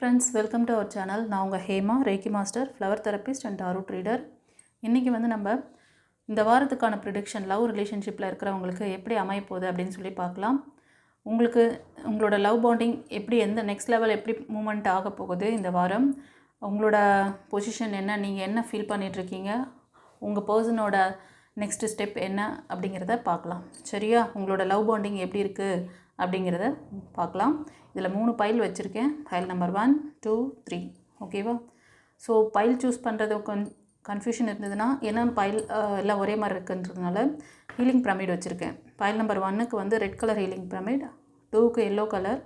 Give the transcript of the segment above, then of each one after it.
Friends, welcome to our channel. நான் உங்கள் Hema, reiki master, flower therapist and tarot reader. இன்றைக்கி நம்ம இந்த வாரத்துக்கான ப்ரிடிக்ஷன் லவ் ரிலேஷன்ஷிப்பில் இருக்கிறவங்களுக்கு எப்படி அமையப்போகுது அப்படின்னு சொல்லி பார்க்கலாம். உங்களோட லவ் பாண்டிங் எப்படி, எந்த நெக்ஸ்ட் லெவல் எப்படி மூமெண்ட் ஆக போகுது இந்த வாரம், உங்களோட பொசிஷன் என்ன, நீங்கள் என்ன ஃபீல் பண்ணிகிட்ருக்கீங்க, உங்கள் பர்சனோட நெக்ஸ்ட் ஸ்டெப் என்ன அப்படிங்கிறத பார்க்கலாம். சரியா? உங்களோட லவ் பாண்டிங் எப்படி இருக்குது அப்படிங்கிறத பார்க்கலாம். இதில் 3 பைல் வச்சுருக்கேன். File number 1, 2, 3. ஓகேவா? ஸோ பைல் சூஸ் பண்ணுறது கன்ஃபியூஷன் இருந்ததுன்னா, ஏன்னா பைல் எல்லாம் ஒரே மாதிரி இருக்குன்றதுனால ஹீலிங் பிரமிட் வச்சுருக்கேன். பைல் நம்பர் 1க்கு ரெட் கலர் ஹீலிங் பிரமிட், 2க்கு எல்லோ கலர்,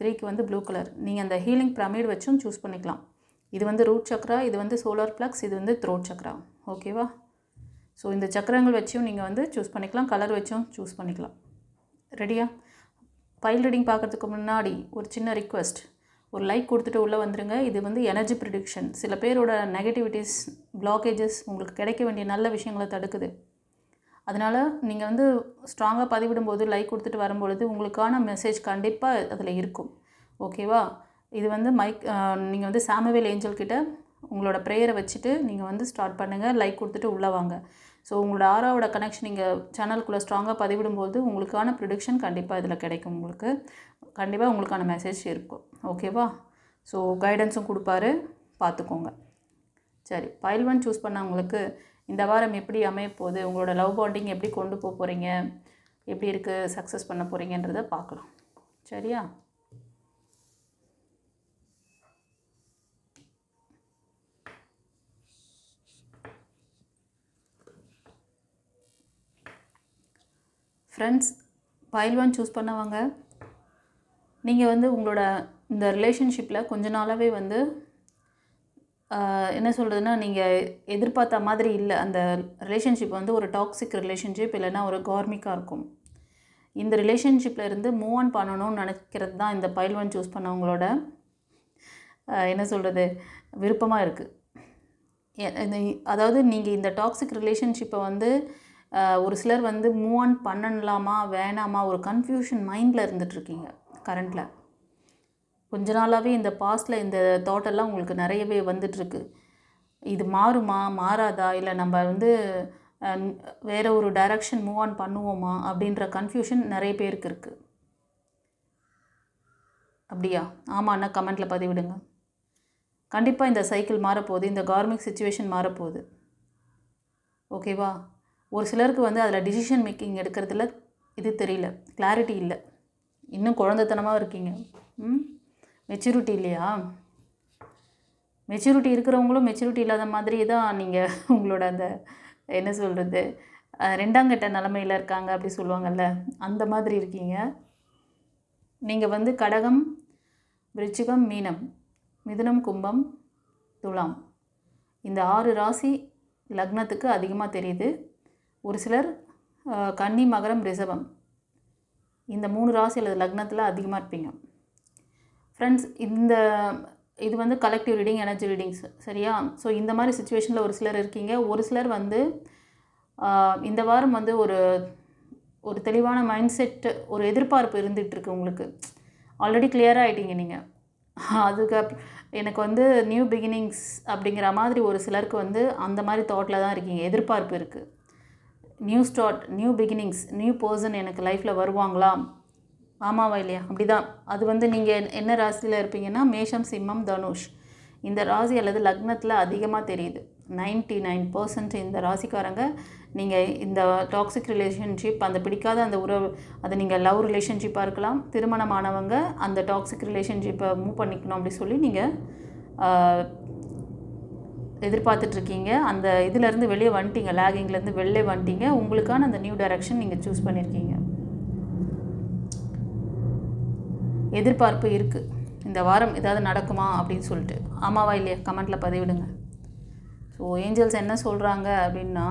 3க்கு ப்ளூ கலர். நீங்கள் அந்த ஹீலிங் பிரமிட் வச்சும் சூஸ் பண்ணிக்கலாம். இது ரூட் சக்ரா, இது சோலார் ப்ளக்ஸ், இது த்ரோட் சக்ரா. ஓகேவா? ஸோ இந்த சக்கரங்கள் வச்சும் நீங்கள் சூஸ் பண்ணிக்கலாம், கலர் வச்சும் சூஸ் பண்ணிக்கலாம். ரெடியா? பைல் ரீடிங் பார்க்குறதுக்கு முன்னாடி ஒரு சின்ன ரிக்வெஸ்ட், ஒரு லைக் கொடுத்துட்டு உள்ளே வந்துடுங்க. இது எனர்ஜி ப்ரிடிக்ஷன். சில பேரோட நெகட்டிவிட்டிஸ், பிளாக்கேஜஸ் உங்களுக்கு கிடைக்க வேண்டிய நல்ல விஷயங்களை தடுக்குது. அதனால் நீங்கள் ஸ்ட்ராங்காக பதிவிடும்போது லைக் கொடுத்துட்டு வரும்பொழுது உங்களுக்கான மெசேஜ் கண்டிப்பாக அதில் இருக்கும். ஓகேவா? இது நீங்கள் சாமுவேல் ஏஞ்சல் கிட்ட உங்களோட ப்ரேயரை வச்சுட்டு நீங்கள் ஸ்டார்ட் பண்ணுங்கள். லைக் கொடுத்துட்டு உள்ளே வாங்க. ஸோ உங்களோட ஆறாவோட கனெக்ஷன் நீங்கள் சேனலுக்குள்ளே ஸ்ட்ராங்காக பதிவிடும்போது உங்களுக்கான ப்ரிடிக்ஷன் கண்டிப்பாக இதில் கிடைக்கும். உங்களுக்கு கண்டிப்பாக உங்களுக்கான மெசேஜ் இருக்கும். ஓகேவா? ஸோ கைடன்ஸும் கொடுப்பாரு, பார்த்துக்கோங்க. சரி, பைல் 1 சூஸ் பண்ணவங்களுக்கு இந்த வாரம் எப்படி அமைய போகுது, உங்களோட லவ் பாண்டிங் எப்படி கொண்டு போக போகிறீங்க, எப்படி இருக்குது, சக்ஸஸ் பண்ண போகிறீங்கன்றதை பார்க்கலாம். சரியா? ஃப்ரெண்ட்ஸ், பைல் 1 சூஸ் பண்ணவங்க, நீங்கள் உங்களோட இந்த ரிலேஷன்ஷிப்பில் கொஞ்ச நாளாகவே என்ன சொல்கிறதுனா, நீங்கள் எதிர்பார்த்த மாதிரி இல்லை. அந்த ரிலேஷன்ஷிப் ஒரு டாக்ஸிக் ரிலேஷன்ஷிப், இல்லைன்னா ஒரு கார்மிக்காக இருக்கும். இந்த ரிலேஷன்ஷிப்பில் இருந்து மூவ் ஆன் பண்ணணும்னு நினைக்கிறது தான் இந்த பைல் 1 சூஸ் பண்ணவங்களோட என்ன சொல்கிறது விருப்பமாக இருக்குது. அதாவது நீங்கள் இந்த டாக்ஸிக் ரிலேஷன்ஷிப்பை ஒரு சிலர் மூவ் ஆன் பண்ணலாமா வேணாமா ஒரு கன்ஃபியூஷன் மைண்டில் இருந்துகிட்ருக்கீங்க. கரண்டில் கொஞ்ச நாளாகவே இந்த பாஸ்டில் இந்த தாட்டெல்லாம் உங்களுக்கு நிறையவே வந்துட்டுருக்கு. இது மாறுமா மாறாதா, இல்லை நம்ம வேறு ஒரு டைரக்ஷன் மூவ் ஆன் பண்ணுவோமா அப்படின்ற கன்ஃபியூஷன் நிறைய பேருக்கு இருக்குது. அப்படியா? ஆமாண்ணா, கமெண்ட்டில் பதிவிடுங்க. கண்டிப்பாக இந்த சைக்கிள் மாறப்போகுது, இந்த கார்மிக் சிச்சுவேஷன் மாறப்போகுது. ஓகேவா? ஒரு சிலருக்கு அதில் டிசிஷன் மேக்கிங் எடுக்கிறதுல இது தெரியல, கிளாரிட்டி இல்லை, இன்னும் குழந்தைத்தனமாக இருக்கீங்க. மெச்சூரிட்டி இல்லையா? மெச்சூரிட்டி இருக்கிறவங்களும் மெச்சூரிட்டி இல்லாத மாதிரி தான் நீங்கள் உங்களோட அந்த என்ன சொல்கிறது ரெண்டாங்கட்ட நிலமையில் இருக்காங்க அப்படி சொல்லுவாங்கள்ல, அந்த மாதிரி இருக்கீங்க. நீங்கள் கடகம், விருச்சிகம், மீனம், மிதுனம், கும்பம், துலாம், இந்த 6 ராசி லக்னத்துக்கு அதிகமாக தெரியுது. ஒரு சிலர் கன்னி, மகரம், ரிஷபம், இந்த 3 ராசி அல்லது லக்னத்தில் அதிகமாக இருப்பீங்க. ஃப்ரெண்ட்ஸ், இது கலெக்டிவ் ரீடிங், எனர்ஜி ரீடிங்ஸ். சரியா? ஸோ இந்த மாதிரி சுச்சுவேஷனில் ஒரு சிலர் இருக்கீங்க. ஒரு சிலர் இந்த வாரம் ஒரு தெளிவான மைண்ட் செட், ஒரு எதிர்பார்ப்பு இருந்துகிட்ருக்கு உங்களுக்கு. ஆல்ரெடி கிளியராக ஆகிட்டீங்க நீங்கள். அதுக்கப்புறம் எனக்கு நியூ பிகினிங்ஸ் அப்படிங்கிற மாதிரி ஒரு சிலருக்கு அந்த மாதிரி தாட்டில் தான் இருக்கீங்க. எதிர்பார்ப்பு இருக்குது. New start, new beginnings, new person எனக்கு லைஃப்பில் வருவாங்களா, ஆமாவா இல்லையா? அப்படி தான். அது நீங்கள் என்ன ராசியில் இருப்பீங்கன்னா, மேஷம், சிம்மம், தனுஷ், இந்த ராசி அல்லது லக்னத்தில் அதிகமாக தெரியுது. 99% இந்த ராசிக்காரங்க நீங்கள் இந்த டாக்ஸிக் ரிலேஷன்ஷிப், அந்த பிடிக்காத அந்த உறவு, அது நீங்கள் லவ் ரிலேஷன்ஷிப்பாக இருக்கலாம், திருமணமானவங்க அந்த டாக்ஸிக் ரிலேஷன்ஷிப்பை மூவ் பண்ணிக்கணும் அப்படி சொல்லி நீங்கள் எதிர்பார்த்துட்ருக்கீங்க. அந்த இதிலேருந்து வெளியே வந்துட்டீங்க, லேகிங்லேருந்து வெளியே வந்துட்டீங்க. உங்களுக்கான அந்த நியூ டைரக்ஷன் நீங்கள் சூஸ் பண்ணியிருக்கீங்க. எதிர்பார்ப்பு இருக்குது, இந்த வாரம் ஏதாவது நடக்குமா அப்படின்னு சொல்லிட்டு. ஆமாவா இல்லையா? கமெண்ட்டில் பதிவிடுங்க. ஸோ ஏஞ்சல்ஸ் என்ன சொல்கிறாங்க அப்படின்னா,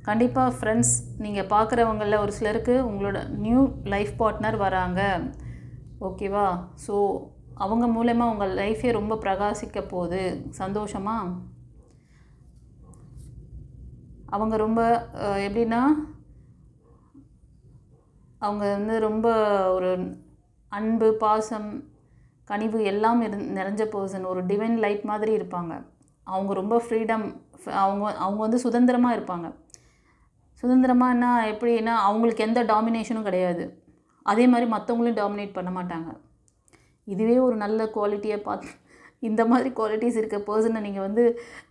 கண்டிப்பாக ஃப்ரெண்ட்ஸ், நீங்கள் பார்க்குறவங்களில் ஒரு சிலருக்கு உங்களோட நியூ லைஃப் பார்ட்னர் வராங்க. ஓகேவா? ஸோ அவங்க மூலமாக உங்கள் லைஃபே ரொம்ப பிரகாசிக்க போகுது. சந்தோஷமாக அவங்க ரொம்ப எப்படின்னா, அவங்க ரொம்ப ஒரு அன்பு, பாசம், கனிவு எல்லாம் நிறைஞ்ச பர்சன், ஒரு டிவைன் லைட் மாதிரி இருப்பாங்க. அவங்க ரொம்ப ஃப்ரீடம், அவங்க வந்து சுதந்திரமாக இருப்பாங்க. சுதந்திரமானா எப்படின்னா அவங்களுக்கு எந்த டாமினேஷனும் கிடையாது. அதே மாதிரி மற்றவங்களையும் டாமினேட் பண்ண மாட்டாங்க. இதுவே ஒரு நல்ல குவாலிட்டியை பார்த்து இந்த மாதிரி குவாலிட்டிஸ் இருக்க பர்சனை நீங்கள் வந்து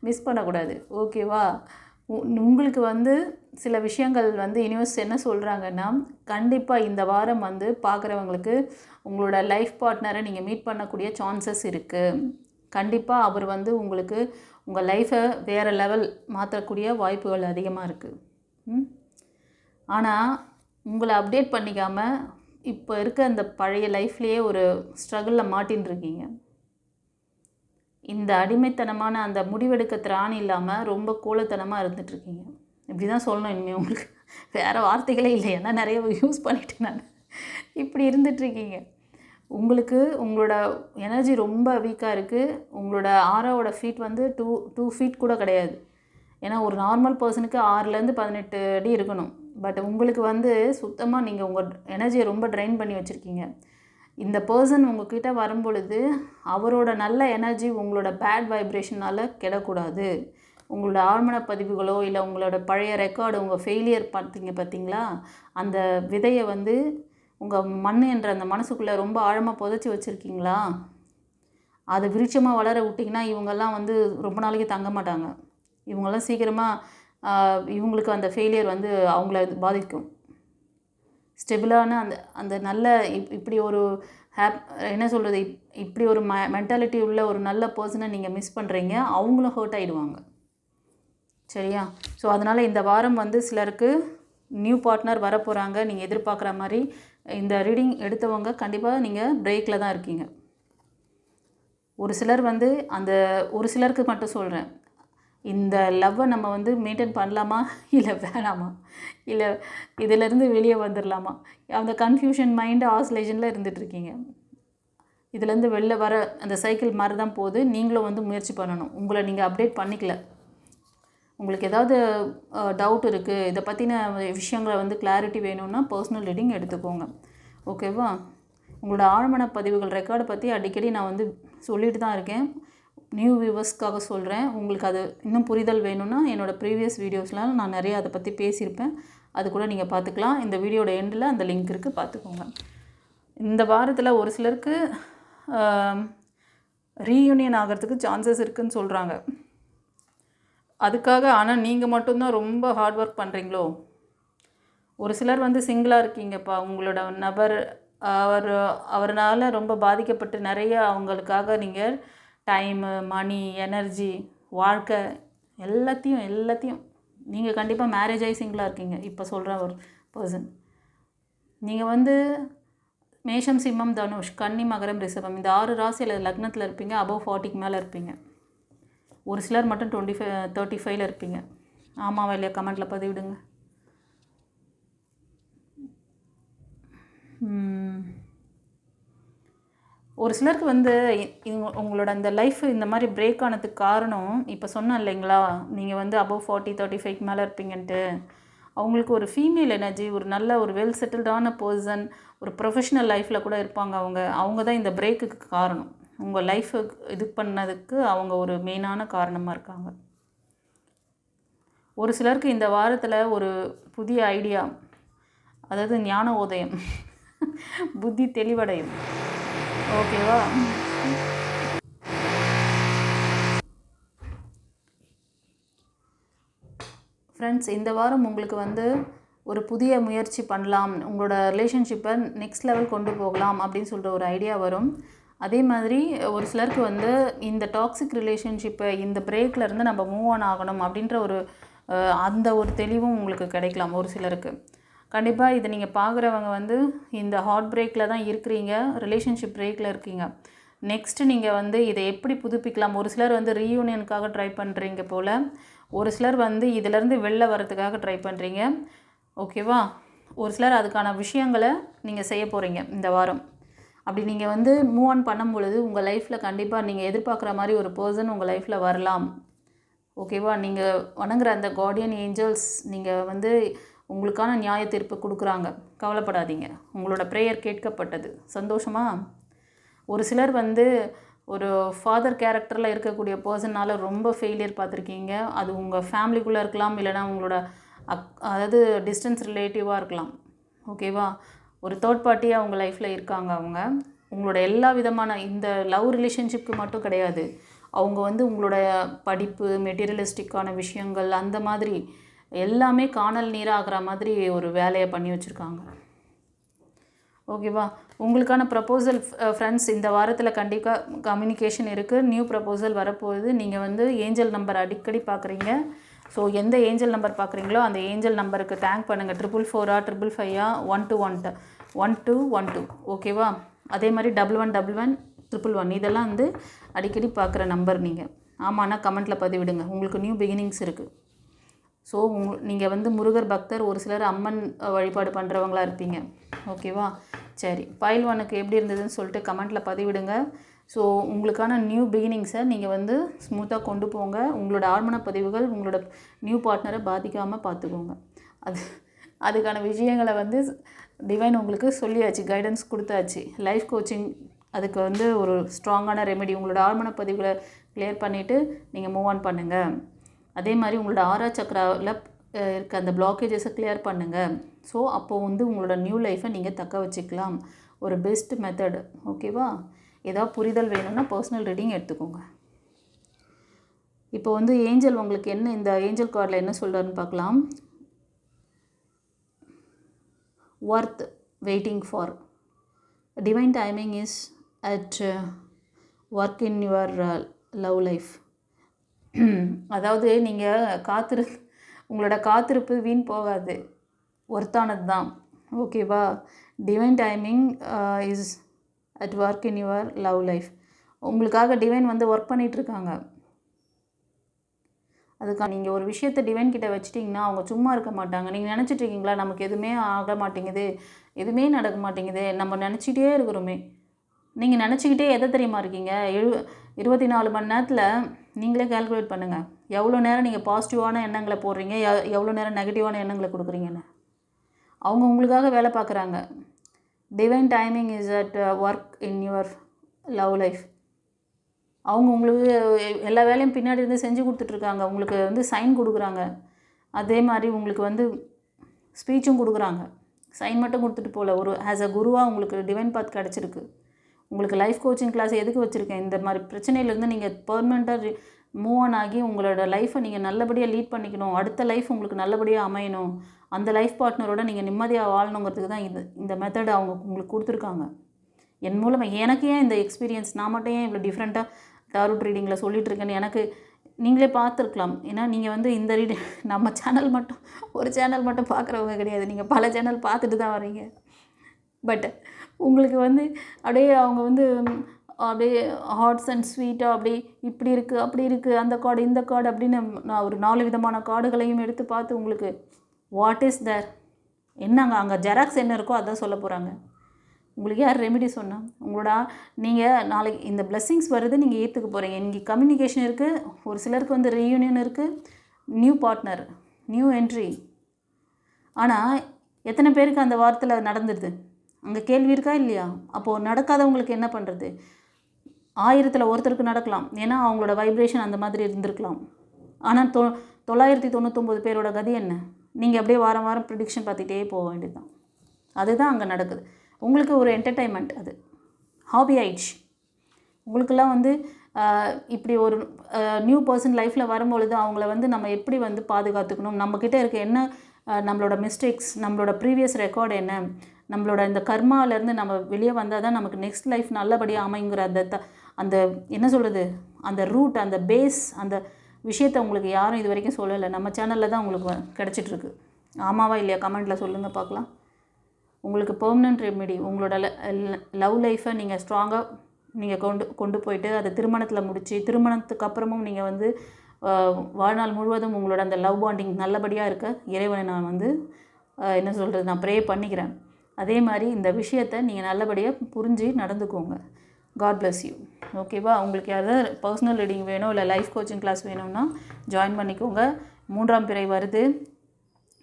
மிஸ் பண்ணக்கூடாது. ஓகேவா? உங்களுக்கு வந்து சில விஷயங்கள் வந்து யூனிவர்ஸ் என்ன சொல்கிறாங்கன்னா, கண்டிப்பாக இந்த வாரம் வந்து பார்க்குறவங்களுக்கு உங்களோட லைஃப் பார்ட்னரை நீங்கள் மீட் பண்ணக்கூடிய சான்சஸ் இருக்குது. கண்டிப்பாக அவர் வந்து உங்களுக்கு உங்கள் லைஃப்பை வேறு லெவல் மாற்றக்கூடிய வாய்ப்புகள் அதிகமாக இருக்குது. ஆனால் உங்களை அப்டேட் பண்ணிக்காமல் இப்போ இருக்க அந்த பழைய லைஃப்லேயே ஒரு ஸ்ட்ரகிளில் மாட்டின்னு இருக்கீங்க. இந்த அடிமைத்தனமான அந்த முடிவெடுக்க திராணி இல்லாமல் ரொம்ப கோலத்தனமாக இருந்துகிட்ருக்கீங்க. இப்படி தான் சொல்லணும் இனிமேல். உங்களுக்கு வேறு வார்த்தைகளே இல்லை, ஏன்னா நிறைய யூஸ் பண்ணிவிட்டேன் நான். இப்படி இருந்துகிட்ருக்கீங்க. உங்களுக்கு உங்களோட எனர்ஜி ரொம்ப வீக்காக இருக்குது. உங்களோட ஆராவோட ஃபீட் வந்து 2 ஃபீட் கூட கிடையாது. ஏன்னா ஒரு நார்மல் பர்சனுக்கு 6லேருந்து 18 அடி இருக்கணும். பட் உங்களுக்கு வந்து சுத்தமாக நீங்கள் உங்கள் எனர்ஜியை ரொம்ப ட்ரைன் பண்ணி வச்சுருக்கீங்க. இந்த பர்சன் உங்கள்கிட்ட வரும்பொழுது அவரோட நல்ல எனர்ஜி உங்களோட பேட் வைப்ரேஷனால் கெடக்கூடாது. உங்களோட ஆழ்மன பதிவுகளோ இல்லை உங்களோட பழைய ரெக்கார்டு, உங்கள் ஃபெயிலியர் பார்த்தீங்களா, அந்த விதையை வந்து உங்கள் மண் என்ற அந்த மனசுக்குள்ளே ரொம்ப ஆழமாக புதைச்சி வச்சுருக்கீங்களா, அதை விருட்சமாக வளர விட்டிங்கன்னா இவங்கெல்லாம் வந்து ரொம்ப நாளைக்கு தங்க மாட்டாங்க. இவங்கெல்லாம் சீக்கிரமாக இவங்களுக்கு அந்த ஃபெயிலியர் வந்து அவங்கள பாதிக்கும். ஸ்டெபிளான அந்த நல்ல இப்படி ஒரு என்ன சொல்கிறது, இப்படி ஒரு மென்டாலிட்டி உள்ள ஒரு நல்ல பர்சனை நீங்கள் மிஸ் பண்ணுறீங்க. அவங்களும் ஹர்ட் ஆகிடுவாங்க. சரியா? ஸோ அதனால் இந்த வாரம் வந்து சிலருக்கு நியூ பார்ட்னர் வரப்போகிறாங்க. நீங்கள் எதிர்பார்க்குற மாதிரி இந்த ரீடிங் எடுத்தவங்க கண்டிப்பாக நீங்கள் பிரேக்கில் தான் இருக்கீங்க. ஒரு சிலர் வந்து ஒரு சிலருக்கு மட்டும் சொல்கிறேன், இந்த லவ்வை நம்ம வந்து மெயின்டைன் பண்ணலாமா இல்லை வேணாமா, இல்லை இதிலேருந்து வெளியே வந்துடலாமா, அந்த கன்ஃபியூஷன் மைண்டு ஆசிலேஷனில் இருந்துகிட்ருக்கீங்க. இதுலேருந்து வெளில வர அந்த சைக்கிள் மாதிரி தான் போகுது. நீங்களும் வந்து முயற்சி பண்ணணும். உங்களை நீங்கள் அப்டேட் பண்ணிக்கல. உங்களுக்கு ஏதாவது டவுட் இருக்குது, இதை பற்றின விஷயங்களை வந்து கிளாரிட்டி வேணும்னா பர்சனல் ரீடிங் எடுத்துக்கோங்க. ஓகேவா? உங்களோட ஆழ்மன பதிவுகள் ரெக்கார்டை பற்றி அடிக்கடி நான் வந்து சொல்லிட்டு தான் இருக்கேன். நியூ வியூவர்ஸ்க்காக சொல்கிறேன். உங்களுக்கு அது இன்னும் புரிதல் வேணும்னா என்னோடய ப்ரீவியஸ் வீடியோஸ்லாம் நான் நிறையா அதை பற்றி பேசியிருப்பேன். அது கூட நீங்கள் பார்த்துக்கலாம். இந்த வீடியோட எண்டில் அந்த லிங்க் இருக்குது, பார்த்துக்கோங்க. இந்த வாரத்தில் ஒரு சிலருக்கு ரீயூனியன் ஆகிறதுக்கு சான்சஸ் இருக்குதுன்னு சொல்கிறாங்க. அதுக்காக ஆனால் நீங்கள் மட்டும்தான் ரொம்ப ஹார்ட் ஒர்க் பண்ணுறீங்களோ? ஒரு சிலர் வந்து சிங்கிளாக இருக்கீங்கப்பா. உங்களோட நபர் அவர்னால் ரொம்ப பாதிக்கப்பட்டு நிறைய அவங்களுக்காக நீங்கள் டைமு, மணி, எனர்ஜி, வாழ்க்கை எல்லாத்தையும் நீங்கள் கண்டிப்பாக மேரேஜ் ஆகி சிங்கிளாக இருக்கீங்க. இப்போ சொல்கிற ஒரு பர்சன் நீங்கள் வந்து மேஷம், சிம்மம், தனுஷ், கன்னி, மகரம், ரிஷபம் இந்த 6 ராசியில் லக்னத்தில் இருப்பீங்க. அபவ் 40க்கு மேலே இருப்பீங்க. ஒரு சிலர் மட்டும் 35 இருப்பீங்க. ஆமாவா இல்லையா? கமெண்ட்டில் பதிவிடுங்க. ஒரு சிலருக்கு வந்து உங்களோட அந்த லைஃப் இந்த மாதிரி பிரேக் ஆனதுக்கு காரணம் இப்போ சொன்னேன் இல்லைங்களா, நீங்கள் வந்து அபவ் 40, 35க்கு மேலே இருப்பீங்கன்ட்டு. அவங்களுக்கு ஒரு ஃபீமேல் எனர்ஜி, ஒரு நல்ல ஒரு வெல் செட்டில்டான பர்சன், ஒரு ப்ரொஃபஷ்னல் லைஃப்பில் கூட இருப்பாங்க. அவங்க தான் இந்த பிரேக்குக்கு காரணம். உங்கள் லைஃபை இது பண்ணதுக்கு அவங்க ஒரு மெயினான காரணமாக இருக்காங்க. ஒரு சிலருக்கு இந்த வாரத்தில் ஒரு புதிய ஐடியா, அதாவது ஞான உதயம், புத்தி தெளிவடையும். ஓகேவா? ஃப்ரெண்ட்ஸ், இந்த வாரம் உங்களுக்கு வந்து ஒரு புதிய முயற்சி பண்ணலாம், உங்களோட ரிலேஷன்ஷிப்பை நெக்ஸ்ட் லெவல் கொண்டு போகலாம் அப்படின்னு சொல்கிற ஒரு ஐடியா வரும். அதே மாதிரி ஒரு சிலருக்கு வந்து இந்த டாக்ஸிக் ரிலேஷன்ஷிப்பை இந்த பிரேக்கில் இருந்து நம்ம மூவ் ஆன் ஆகணும் அப்படின்ற அந்த ஒரு தெளிவும் உங்களுக்கு கிடைக்கலாம் ஒரு சிலருக்கு. கண்டிப்பாக இதை நீங்கள் பார்க்குறவங்க வந்து இந்த ஹார்ட் பிரேக்கில் தான் இருக்கிறீங்க, ரிலேஷன்ஷிப் பிரேக்கில் இருக்கீங்க. நெக்ஸ்ட்டு நீங்கள் வந்து இதை எப்படி புதுப்பிக்கலாம்? ஒரு சிலர் வந்து ரீயூனியனுக்காக ட்ரை பண்ணுறீங்க போல், ஒரு சிலர் வந்து இதிலேருந்து வெளில வரதுக்காக ட்ரை பண்ணுறீங்க. ஓகேவா? ஒரு சிலர் அதுக்கான விஷயங்களை நீங்கள் செய்ய போகிறீங்க இந்த வாரம். அப்படி நீங்கள் வந்து மூவ் ஆன் பண்ணும் பொழுது உங்கள் லைஃப்பில் கண்டிப்பாக நீங்கள் எதிர்பார்க்குற மாதிரி ஒரு பர்சன் உங்கள் லைஃப்பில் வரலாம். ஓகேவா? நீங்கள் வணங்குற அந்த கார்டியன் ஏஞ்சல்ஸ் நீங்கள் வந்து உங்களுக்கான நியாய தீர்ப்பு கொடுக்குறாங்க. கவலைப்படாதீங்க, உங்களோட ப்ரேயர் கேட்கப்பட்டது. சந்தோஷமா? ஒரு சிலர் வந்து ஒரு ஃபாதர் கேரக்டரில் இருக்கக்கூடிய பர்சனால் ரொம்ப ஃபெயிலியர் பார்த்துருக்கீங்க. அது உங்கள் ஃபேமிலிக்குள்ளே இருக்கலாம், இல்லைனா உங்களோட அதாவது டிஸ்டன்ஸ் ரிலேட்டிவாக இருக்கலாம். ஓகேவா? ஒரு தேர்ட் பார்ட்டியாக உங்கள் லைஃப்பில் இருக்காங்க. அவங்க உங்களோட எல்லா விதமான இந்த லவ் ரிலேஷன்ஷிப்க்கு மட்டும் கிடையாது, அவங்க வந்து உங்களோட படிப்பு, மெட்டீரியலிஸ்டிக்கான விஷயங்கள், அந்த மாதிரி எல்லாமே காணல் நீராகிற மாதிரி ஒரு வேலையை பண்ணி வச்சுருக்காங்க. ஓகேவா? உங்களுக்கான ப்ரப்போசல் ஃப்ரெண்ட்ஸ் இந்த வாரத்தில் கண்டிப்பாக கம்யூனிகேஷன் இருக்குது. நியூ ப்ரப்போசல் வரப்போகுது. நீங்கள் வந்து ஏஞ்சல் நம்பர் அடிக்கடி பார்க்குறீங்க. ஸோ எந்த ஏஞ்சல் நம்பர் பார்க்குறீங்களோ அந்த ஏஞ்சல் நம்பருக்கு தேங்க் பண்ணுங்கள். 444 555 1212 ஓகேவா? அதே மாதிரி 1111 111 இதெல்லாம் வந்து அடிக்கடி பார்க்குற நம்பர். நீங்கள் ஆமாண்ணா கமெண்ட்டில் பதிவிடுங்க. உங்களுக்கு நியூ பிகினிங்ஸ் இருக்குது. ஸோ நீங்கள் வந்து முருகர் பக்தர், ஒரு சிலர் அம்மன் வழிபாடு பண்ணுறவங்களா இருப்பீங்க. ஓகேவா? சரி, பைல் 1க்கு எப்படி இருந்ததுன்னு சொல்லிட்டு கமெண்ட்டில் பதிவிடுங்க. ஸோ உங்களுக்கான நியூ பிகினிங்ஸை நீங்கள் வந்து ஸ்மூத்தாக கொண்டு போங்க. உங்களோட ஆழ்மன பதிவுகள் உங்களோட நியூ பார்ட்னரை பாதிக்காமல் பார்த்துக்கோங்க. அதுக்கான விஷயங்களை வந்து டிவைன் உங்களுக்கு சொல்லியாச்சு, கைடன்ஸ் கொடுத்தாச்சு. லைஃப் கோச்சிங் அதுக்கு வந்து ஒரு ஸ்ட்ராங்கான ரெமெடி. உங்களோட ஆழ்மன பதிவுகளை கிளியர் பண்ணிவிட்டு நீங்கள் மூவ் ஆன் பண்ணுங்கள். அதே மாதிரி உங்களோட 6ஆம் சக்கராவில் இருக்க அந்த பிளாக்கேஜஸை கிளியர் பண்ணுங்கள். ஸோ அப்போது வந்து உங்களோட நியூ லைஃப்பை நீங்கள் தக்க வச்சுக்கலாம். ஒரு பெஸ்ட் மெத்தட். ஓகேவா? ஏதாவது புரிதல் வேணும்னா பர்சனல் ரீடிங் எடுத்துக்கோங்க. இப்போ வந்து ஏஞ்சல் உங்களுக்கு என்ன, இந்த ஏஞ்சல் கார்டில் என்ன சொல்கிறாருன்னு பார்க்கலாம். Worth waiting for divine timing is at work in your love life. அதாவது நீங்கள் உங்களோட காத்திருப்பு வீண் போகாது, ஒர்த்தானது தான். ஓகேவா? Divine timing is at work in your love life. உங்களுக்காக டிவைன் வந்து ஒர்க் பண்ணிகிட்ருக்காங்க. அதுக்காக நீங்கள் ஒரு விஷயத்தை டிவைன் கிட்ட வச்சிட்டிங்கன்னா அவங்க சும்மா இருக்க மாட்டாங்க. நீங்கள் நினச்சிட்ருக்கீங்களா நமக்கு எதுவுமே ஆக மாட்டேங்குது, எதுவுமே நடக்க மாட்டேங்குது, நம்ம நினச்சிக்கிட்டே இருக்கிறோமே. நீங்கள் நினச்சிக்கிட்டே எதை தெரியுமா இருக்கீங்க? 24 மணி நேரத்தில் நீங்களே கால்குலேட் பண்ணுங்கள். எவ்வளோ நேரம் நீங்கள் பாசிட்டிவான எண்ணங்களை போடுறீங்க, எவ்வளோ நேரம் நெகட்டிவான எண்ணங்களை கொடுக்குறீங்கன்னு. அவங்க உங்களுக்காக வேலை பார்க்குறாங்க. Divine timing is at work in your love life. அவங்க உங்களுக்கு எல்லா வேலையும் பின்னாடி இருந்து செஞ்சு கொடுத்துட்ருக்காங்க. உங்களுக்கு வந்து சைன் கொடுக்குறாங்க. அதே மாதிரி உங்களுக்கு வந்து ஸ்பீச்சும் கொடுக்குறாங்க. சைன் மட்டும் கொடுத்துட்டு போகல, ஒரு ஆஸ் அ குருவாக உங்களுக்கு டிவைன் பாத் கிடச்சிருக்கு. உங்களுக்கு லைஃப் கோச்சிங் கிளாஸ் எதுக்கு வச்சுருக்கேன்? இந்த மாதிரி பிரச்சனையிலேருந்து நீங்கள் பெர்மனெண்ட்டாக மூவ் ஆன் ஆகி உங்களோட லைஃப்பை நீங்கள் நல்லபடியாக லீட் பண்ணிக்கணும். அடுத்த லைஃப் உங்களுக்கு நல்லபடியாக அமையணும். அந்த லைஃப் பார்ட்னரோட நீங்கள் நிம்மதியாக வாழணுங்கிறதுக்கு தான் இந்த மெத்தட் அவங்க உங்களுக்கு கொடுத்துருக்காங்க. என் மூலமாக எனக்கு ஏன் இந்த எக்ஸ்பீரியன்ஸ், நான் மட்டும் ஏன் இவ்வளோ டிஃப்ரெண்ட்டாக டாரோட் ரீடிங்கில் சொல்லிகிட்ருக்கேன்னு எனக்கு நீங்களே பார்த்துருக்கலாம். ஏன்னா நீங்கள் வந்து இந்த ரீடிங் நம்ம சேனல் மட்டும் ஒரு சேனல் மட்டும் பார்க்குறவங்க கிடையாது, நீங்கள் பல சேனல் பார்த்துட்டு தான் வரீங்க. பட் உங்களுக்கு வந்து அப்படியே அவங்க வந்து அப்படியே ஹாட்ஸ் அண்ட் ஸ்வீட்டாக அப்படி இப்படி இருக்குது, அப்படி இருக்குது, அந்த கார்டு இந்த கார்டு அப்படின்னு நான் ஒரு 4 விதமான கார்டுகளையும் எடுத்து பார்த்து உங்களுக்கு வாட் இஸ் தேர், என்னங்க அங்கே ஜெராக்ஸ் என்ன இருக்கோ அதான் சொல்ல போகிறாங்க. உங்களுக்கு யார் ரெமெடி சொன்னால்? உங்களோட நீங்கள் நாளைக்கு இந்த பிளெஸ்ஸிங்ஸ் வருது, நீங்கள் ஏற்றுக்க போகிறீங்க. இங்கே கம்யூனிகேஷன் இருக்குது, ஒரு சிலருக்கு வந்து ரீயூனியன் இருக்குது, நியூ பார்ட்னர், நியூ என்ட்ரி. ஆனால் எத்தனை பேருக்கு அந்த வாரத்தில் நடந்துடுது? அங்கே கேள்வி இருக்கா இல்லையா? அப்போது நடக்காதவங்களுக்கு என்ன பண்ணுறது? 1000ல் ஒருத்தருக்கு நடக்கலாம், ஏன்னா அவங்களோட வைப்ரேஷன் அந்த மாதிரி இருந்திருக்கலாம். ஆனால் 999 பேரோட கதி என்ன? நீங்கள் அப்படியே வாரம் வாரம் ப்ரிடிக்ஷன் பார்த்துக்கிட்டே போக வேண்டியது தான். அதுதான் அங்கே நடக்குது. உங்களுக்கு ஒரு என்டர்டைன்மெண்ட், அது ஹாபி ஆயிடுச்சு. உங்களுக்கெல்லாம் வந்து இப்படி ஒரு நியூ பர்சன் லைஃப்பில் வரும்பொழுது அவங்கள வந்து நம்ம எப்படி வந்து பாதுகாத்துக்கணும், நம்மக்கிட்ட இருக்க என்ன நம்மளோட மிஸ்டேக்ஸ், நம்மளோட ப்ரீவியஸ் ரெக்கார்டு என்ன, நம்மளோட இந்த கர்மாவிலேருந்து நம்ம வெளியே வந்தால் தான் நமக்கு நெக்ஸ்ட் லைஃப் நல்லபடியாக அமைங்கிற அந்த என்ன சொல்கிறது, அந்த ரூட், அந்த பேஸ், அந்த விஷயத்தை உங்களுக்கு யாரும் இது வரைக்கும் சொல்லலை. நம்ம சேனலில் தான் உங்களுக்கு கிடச்சிட்ருக்கு. ஆமாவா இல்லையா? கமெண்ட்டில் சொல்லுங்கள் பார்க்கலாம். உங்களுக்கு பெர்மனன்ட் ரெமெடி, உங்களோட லவ் லைஃப்பை நீங்கள் ஸ்ட்ராங்காக நீங்கள் கொண்டு போயிட்டு அதை திருமணத்தில் முடித்து, திருமணத்துக்கு அப்புறமும் நீங்கள் வந்து வாழ்நாள் முழுவதும் உங்களோட அந்த லவ் பாண்டிங் நல்லபடியாக இருக்க இறைவனை நான் வந்து என்ன சொல்கிறது, நான் ப்ரே பண்ணிக்கிறேன். அதே மாதிரி இந்த விஷயத்தை நீங்கள் நல்லபடியாக புரிஞ்சு நடந்துக்கோங்க. God bless you. ஓகேவா? உங்களுக்கு யாராவது பர்சனல் ரீடிங் வேணும், இல்லை லைஃப் கோச்சிங் கிளாஸ் வேணும்னா ஜாயின் பண்ணிக்கோங்க. 3ஆம் பிறை வருது,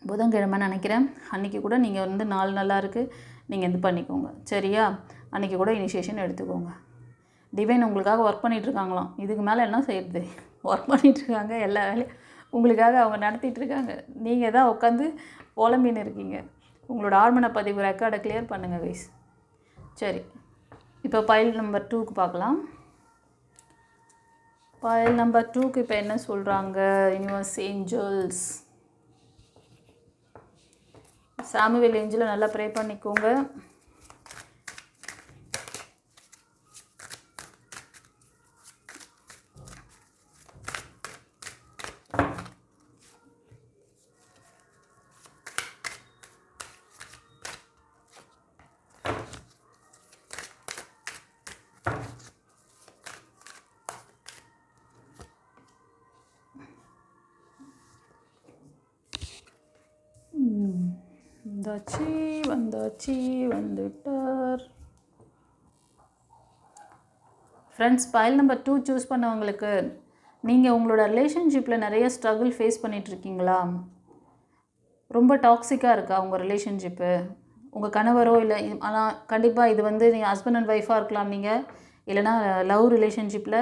புதன்கிழமை நினைக்கிறேன். அன்றைக்கி கூட நீங்கள் வந்து நாள் நல்லா இருக்குது, நீங்கள் இது பண்ணிக்கோங்க. சரியா? அன்றைக்கி கூட இனிஷியேஷன் எடுத்துக்கோங்க. டிவைன் உங்களுக்காக ஒர்க் பண்ணிகிட்ருக்காங்களாம். இதுக்கு மேலே என்ன செய்யுது? ஒர்க் பண்ணிகிட்ருக்காங்க, எல்லா வேலையும் உங்களுக்காக அவங்க நடத்திட்டுருக்காங்க. நீங்கள் தான் உட்காந்து புலம்பின்னு இருக்கீங்க. உங்களோட ஆழ்மன பதிவு ரெக்கார்டை கிளியர் பண்ணுங்கள் கைஸ். சரி, இப்போ பைல் நம்பர் 2க்கு பார்க்கலாம். பைல் நம்பர் 2க்கு இப்போ என்ன சொல்கிறாங்க? யூனிவர்ஸ் ஏஞ்சல்ஸ், சாமுவேல் ஏஞ்சலை நல்லா ப்ரே பண்ணிக்கோங்க. வந்துட்டார். ஃப்ரெண்ட்ஸ், பைல் நம்பர் 2 சூஸ் பண்ணவங்களுக்கு நீங்கள் உங்களோட ரிலேஷன்ஷிப்பில் நிறைய ஸ்ட்ரகிள் ஃபேஸ் பண்ணிகிட்ருக்கீங்களா? ரொம்ப டாக்ஸிக்காக இருக்கா உங்கள் ரிலேஷன்ஷிப்பு? உங்கள் கணவரோ இல்லை, ஆனால் கண்டிப்பாக இது வந்து நீங்கள் ஹஸ்பண்ட் அண்ட் ஒய்ஃபாக இருக்கலாம். நீங்கள் இல்லைனா லவ் ரிலேஷன்ஷிப்பில்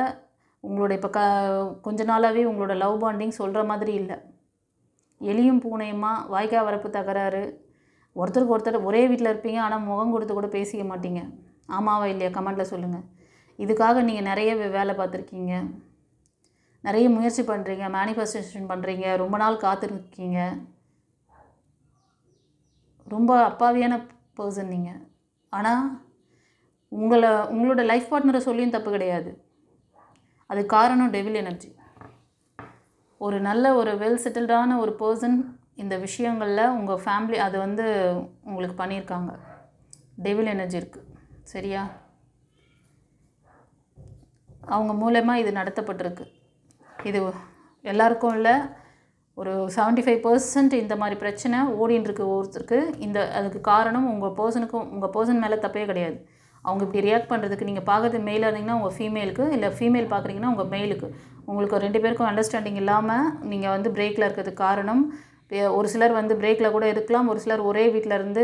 உங்களோட இப்போ கொஞ்ச நாளாகவே உங்களோட லவ் பாண்டிங் சொல்கிற மாதிரி இல்லை. எலியும் பூனையுமா, வாய்க்கா வரப்பு தகராறு, ஒருத்தருக்கு ஒருத்தர் ஒரே வீட்டில் இருப்பீங்க, ஆனால் முகம் கொடுத்து கூட பேசிக்க மாட்டீங்க. ஆமாவா இல்லையா? கமெண்ட்டில் சொல்லுங்கள். இதுக்காக நீங்கள் நிறைய வேலை பார்த்துருக்கீங்க, நிறைய முயற்சி பண்ணுறீங்க, மேனிஃபெஸ்டேஷன் பண்ணுறீங்க, ரொம்ப நாள் காத்திருக்கீங்க. ரொம்ப அப்பாவியான பர்சன் நீங்கள். ஆனால் உங்களோட லைஃப் பார்ட்னரை சொல்லியும் தப்பு கிடையாது. அது காரணம் டெவில் எனர்ஜி. ஒரு நல்ல ஒரு வெல் செட்டில்டான ஒரு பர்சன் இந்த விஷயங்களில் உங்கள் ஃபேமிலி அது வந்து உங்களுக்கு பண்ணியிருக்காங்க. டெவில் எனர்ஜி இருக்குது, சரியா? அவங்க மூலமாக இது நடத்தப்பட்டிருக்கு. இது எல்லாருக்கும் இல்லை, ஒரு 75% இந்த மாதிரி பிரச்சனை ஓடின்னு இருக்கு ஒருத்தருக்கு. அதுக்கு காரணம் உங்கள் பர்சன் மேலே தப்பே கிடையாது. அவங்க இப்படி ரியாக்ட் பண்ணுறதுக்கு நீங்கள் பார்க்குறது மெயிலாக இருந்தீங்கன்னா உங்கள் ஃபீமேலுக்கு, இல்லை ஃபீமேல் பார்க்குறீங்கன்னா உங்கள் மெயிலுக்கு, உங்களுக்கு 2 பேருக்கும் அண்டர்ஸ்டாண்டிங் இல்லாமல் நீங்கள் வந்து பிரேக்கில் இருக்கிறதுக்கு காரணம். ஒரு சிலர் வந்து பிரேக்கில் கூட இருக்கலாம், ஒரு சிலர் ஒரே வீட்டில் இருந்து